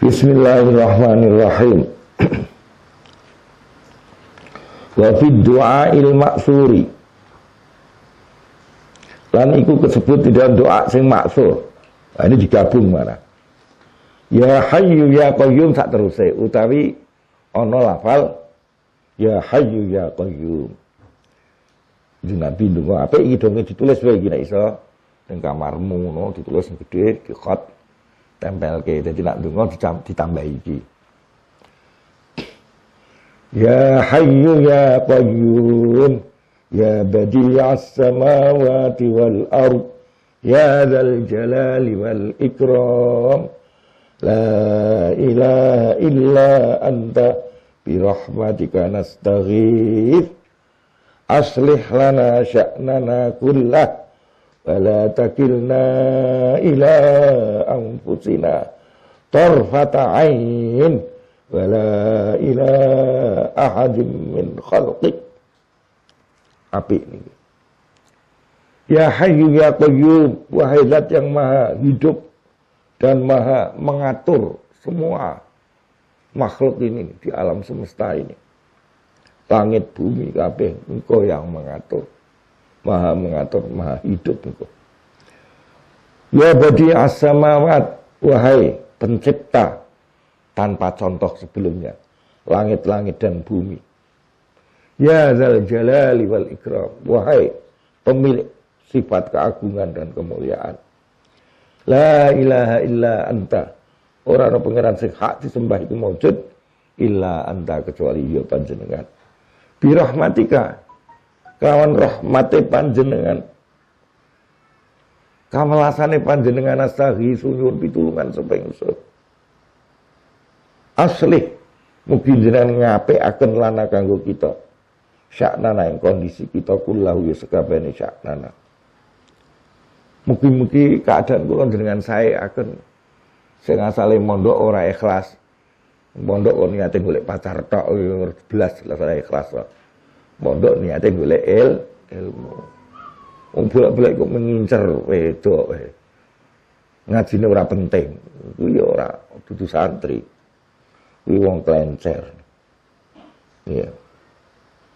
Bismillahirrahmanirrahim. Wa fid du'ail maksuri. Lan iku disebut di dalam doa sing maksur. Nah, ini digabung mana? Ya Hayyu ya Qayyum sak teruse utawi ana lafal ya Hayyu ya Qayyum. Nabi ndonga apik iki dong ditulis wae iki nek iso ning kamarmu ngono ditulis sing gedhe di khat tempelke dadi nek ndonga ditambah iki. Ya Hayyu ya Qayyum ya Badi'as samawati wal ard ya dzal jalali wal ikram la ilaha illa anta bi rahmatika nastaghith aslih lana sya'nana kullah wa la takilna ila anfusina tarfata 'ain wa la ila ahadin min khalqik. Api ini. Ya Hayyu ya Qayyum, wahai zat yang maha hidup dan maha mengatur semua makhluk ini di alam semesta ini. Langit bumi kabeh engkau yang mengatur, maha hidup engkau. Ya Badi'as samawat, wahai pencipta tanpa contoh sebelumnya langit-langit dan bumi. Ya dzal jalali wal ikram, wahai pemilik sifat keagungan dan kemuliaan. La ilaha illa anta. Ora ana pangeran sing hak disembah iku maujud illa anta kecuali ya panjenengan. Bi rahmatika kelawan rahmate panjenengan. Kamelasane panjenengan astaghi sunyun pitulungan suping ingsun. Asli mugi jenengan ngapikaken lana kanggo kita. Syaknana ing kondisi kita kullahu ya sekabehane syaknana. Mugi-mugi keadaan kula jenengan sae akan sing asale mondok ora ikhlas. Mondok kok niate golek pacar tok belas ora ikhlas kok. Mondok niate golek ilmu. Wong bolak-balik kok mengincer wedok wae. Ngajine ora penting. Kuwi ora dudu santri. Kuwi wong klencer. Iya.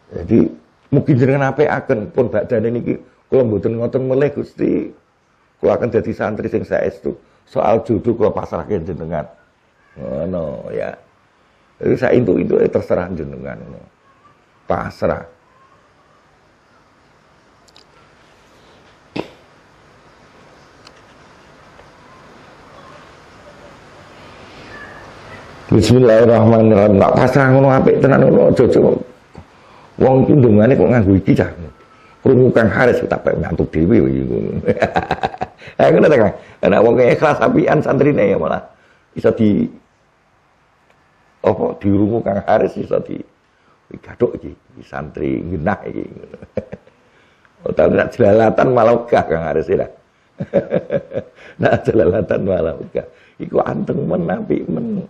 Jadi mugi jenengan apikaken pun badane niki kula mboten ngoten melih Gusti. Kula akan jadi santri sing saestu. Soal jodoh kula pasrahke jenengan. Ngono ya. Jadi saya itu terserah jenengan. Pasrah. Bismillahirrahmanirrahim. Nak pasrah ngono apik tenan ngono aja. Wong iki ndungane kok nganggo iki cah. Krungu Kang Haris tak pek nyantuk dhewe ngono. Ha ngono ta Kang. Ana wong ikhlas apian santrine ya malah iso di apa dirungu Kang Haris iso di gathuk iki santri genah iki. Utawa nak jelalatan malah ogah Kang Haris ya. Nak jelalatan malah ogah. Iku anteng men apik men.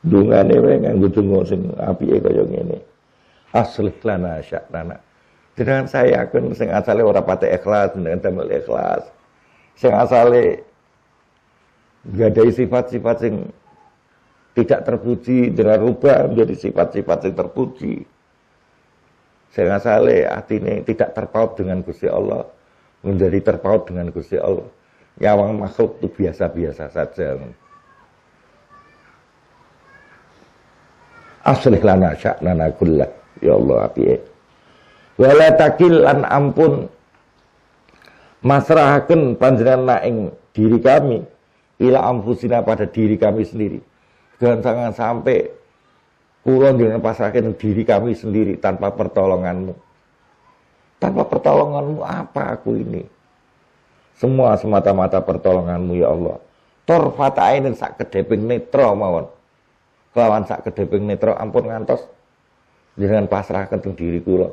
Dungane wae nganggo donga sing apike kaya ngene. Aslih lana sya'nana. Dengan saya akan sing asale ora pate ikhlas dengan damel ikhlas. Sing asale gadai sifat-sifat sing tidak terpuji dengan rubah menjadi sifat-sifat yang terpuji. Sing asale atine tidak terpaut dengan Gusti Allah menjadi terpaut dengan Gusti Allah. Nyawang makhluk itu biasa-biasa saja. Aslih lana sya'nana kullah. Ya Allah apiye. Wala takil lan ampun masrahaken panjenengan ing diri kami ila anfusina pada diri kami sendiri. Jangan sampai kula njenengan pasrahaken diri kami sendiri tanpa pertolonganmu. Tanpa pertolonganmu apa aku ini? Semua semata-mata pertolonganmu ya Allah. Torfata ainin sak kedeping netra mawon. Kelawan sak kedeping netra ampun ngantos dengan pasrahkan teng diri kula.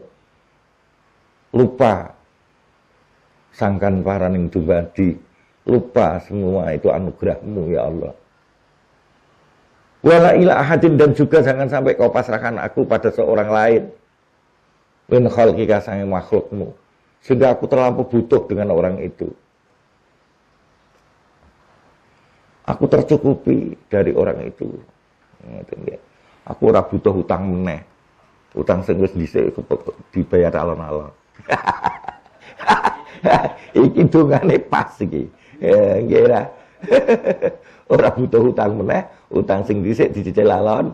Lupa sangkan paraning dumadi, lupa semua itu anugerahmu ya Allah. Wala ila ahadin dan juga jangan sampai kau pasrahkan aku pada seorang lain. Min khalqika sange makhlukmu. Sehingga aku terlampau butuh dengan orang itu. Aku tercukupi dari orang itu. Aku ora butuh hutang meneh. Utang sing wis dhisik dibayar alon-alon. Iki dongane pas iki. Nggih ra. Ora butuh hutang meneh, utang sing dhisik dicicil alon.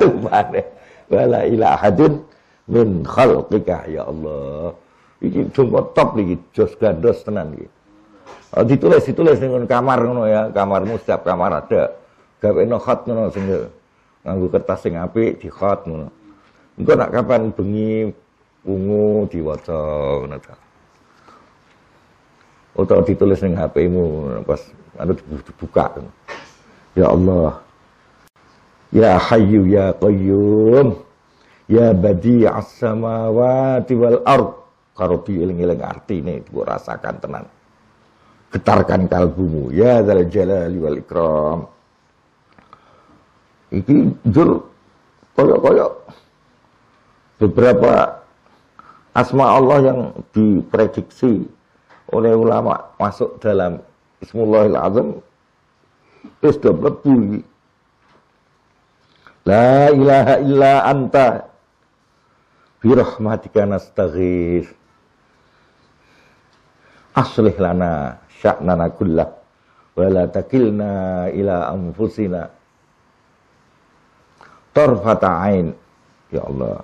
Tumpane. Wala ila ahadin min khalqika ya Allah. Iki donga top iki, jos gandos tenan iki. Ditulis ning kamar ngono ya, kamarmu setiap kamar ada. Gaweno khat ngono sing nganggo kertas sing apik di khat ngono. Engko nak kapan bengi ungu diwaca ngono ta. Utawa ditulis ning HP-mu pas anu dibuka. Ya Allah. Ya Hayyu ya Qayyum. Ya Badi'as samawati wal ard. Karo dieling-eling artine mbok rasakan tenan. Getarkan kalbumu ya Dzal Jalali wal Ikram. Iki jur koyok-koyok beberapa asma Allah yang diprediksi oleh ulama masuk dalam Ismullahil Azam wis do mlebu iki. La ilaha illa anta bi rahmatika nastaghits. Aslih lana sya'nana kullah wa la takilna ila anfusina tarfata ain. Ya Allah,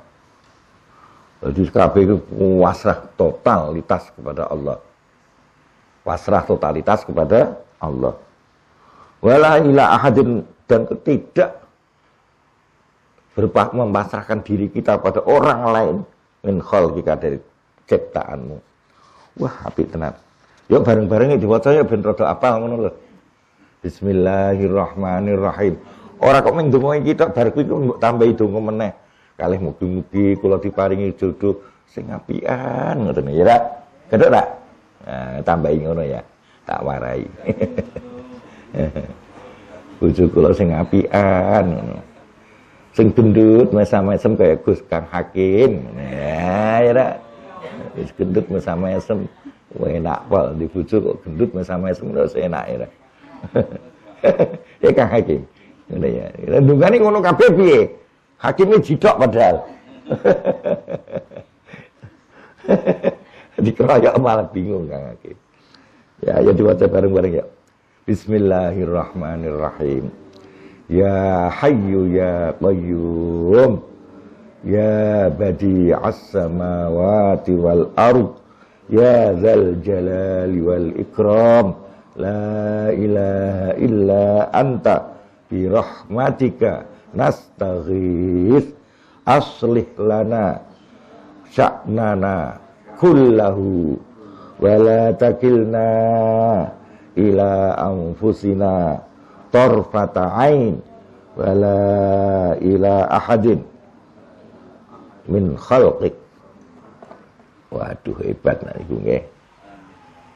Jadi kabeh itu wasrah totalitas kepada Allah. Wasrah totalitas kepada Allah. Wala ila ahadin, dan tidak memasrahkan diri kita pada orang lain min khalqika, dari ciptaanmu. Wah, apik tenan. Yuk bareng-bareng diwaca ya ben rada apal ngono lho. Bismillahirrahmanirrahim. Ora kok mung ndonga iki tok bar kuwi mbok tambahi donga meneh. Kalih mugi-mugi kula diparingi jodoh sing apian ngoten ya, Rak. Kedok, Rak. Nah, tambahi ngono ya. Tak warai. Bojo kula sing apian ngono. Sing gendut mesam-mesem kaya Gus Kang Hakim. Ya, Rak. Wis gendut mesam-mesem enak pol di bojo kok gendut mesam-mesem terus enak ya, Rak. Ya Kang Hakim. Ngono ya. Ndungane ngono kabeh piye? Hakimnya jidok padahal. Dikeroyok malah bingung Kang Hakim. Ya diwaca bareng-bareng ya. Bismillahirrahmanirrahim. Ya Hayyu ya Qayyum. Ya Badi'as samawati wal ard. Ya Dzal Jalali wal Ikram. La ilaha illa anta bi rahmatika nastaghith aslih lana sya'nana kullahu wa la takilna ila anfusina tarfata ain wa la ila ahadin min khalqik. Waduh hebat nek iku nggih.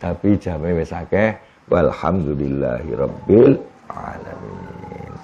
Tapi jame wis akeh walhamdulillahirabbil alamin.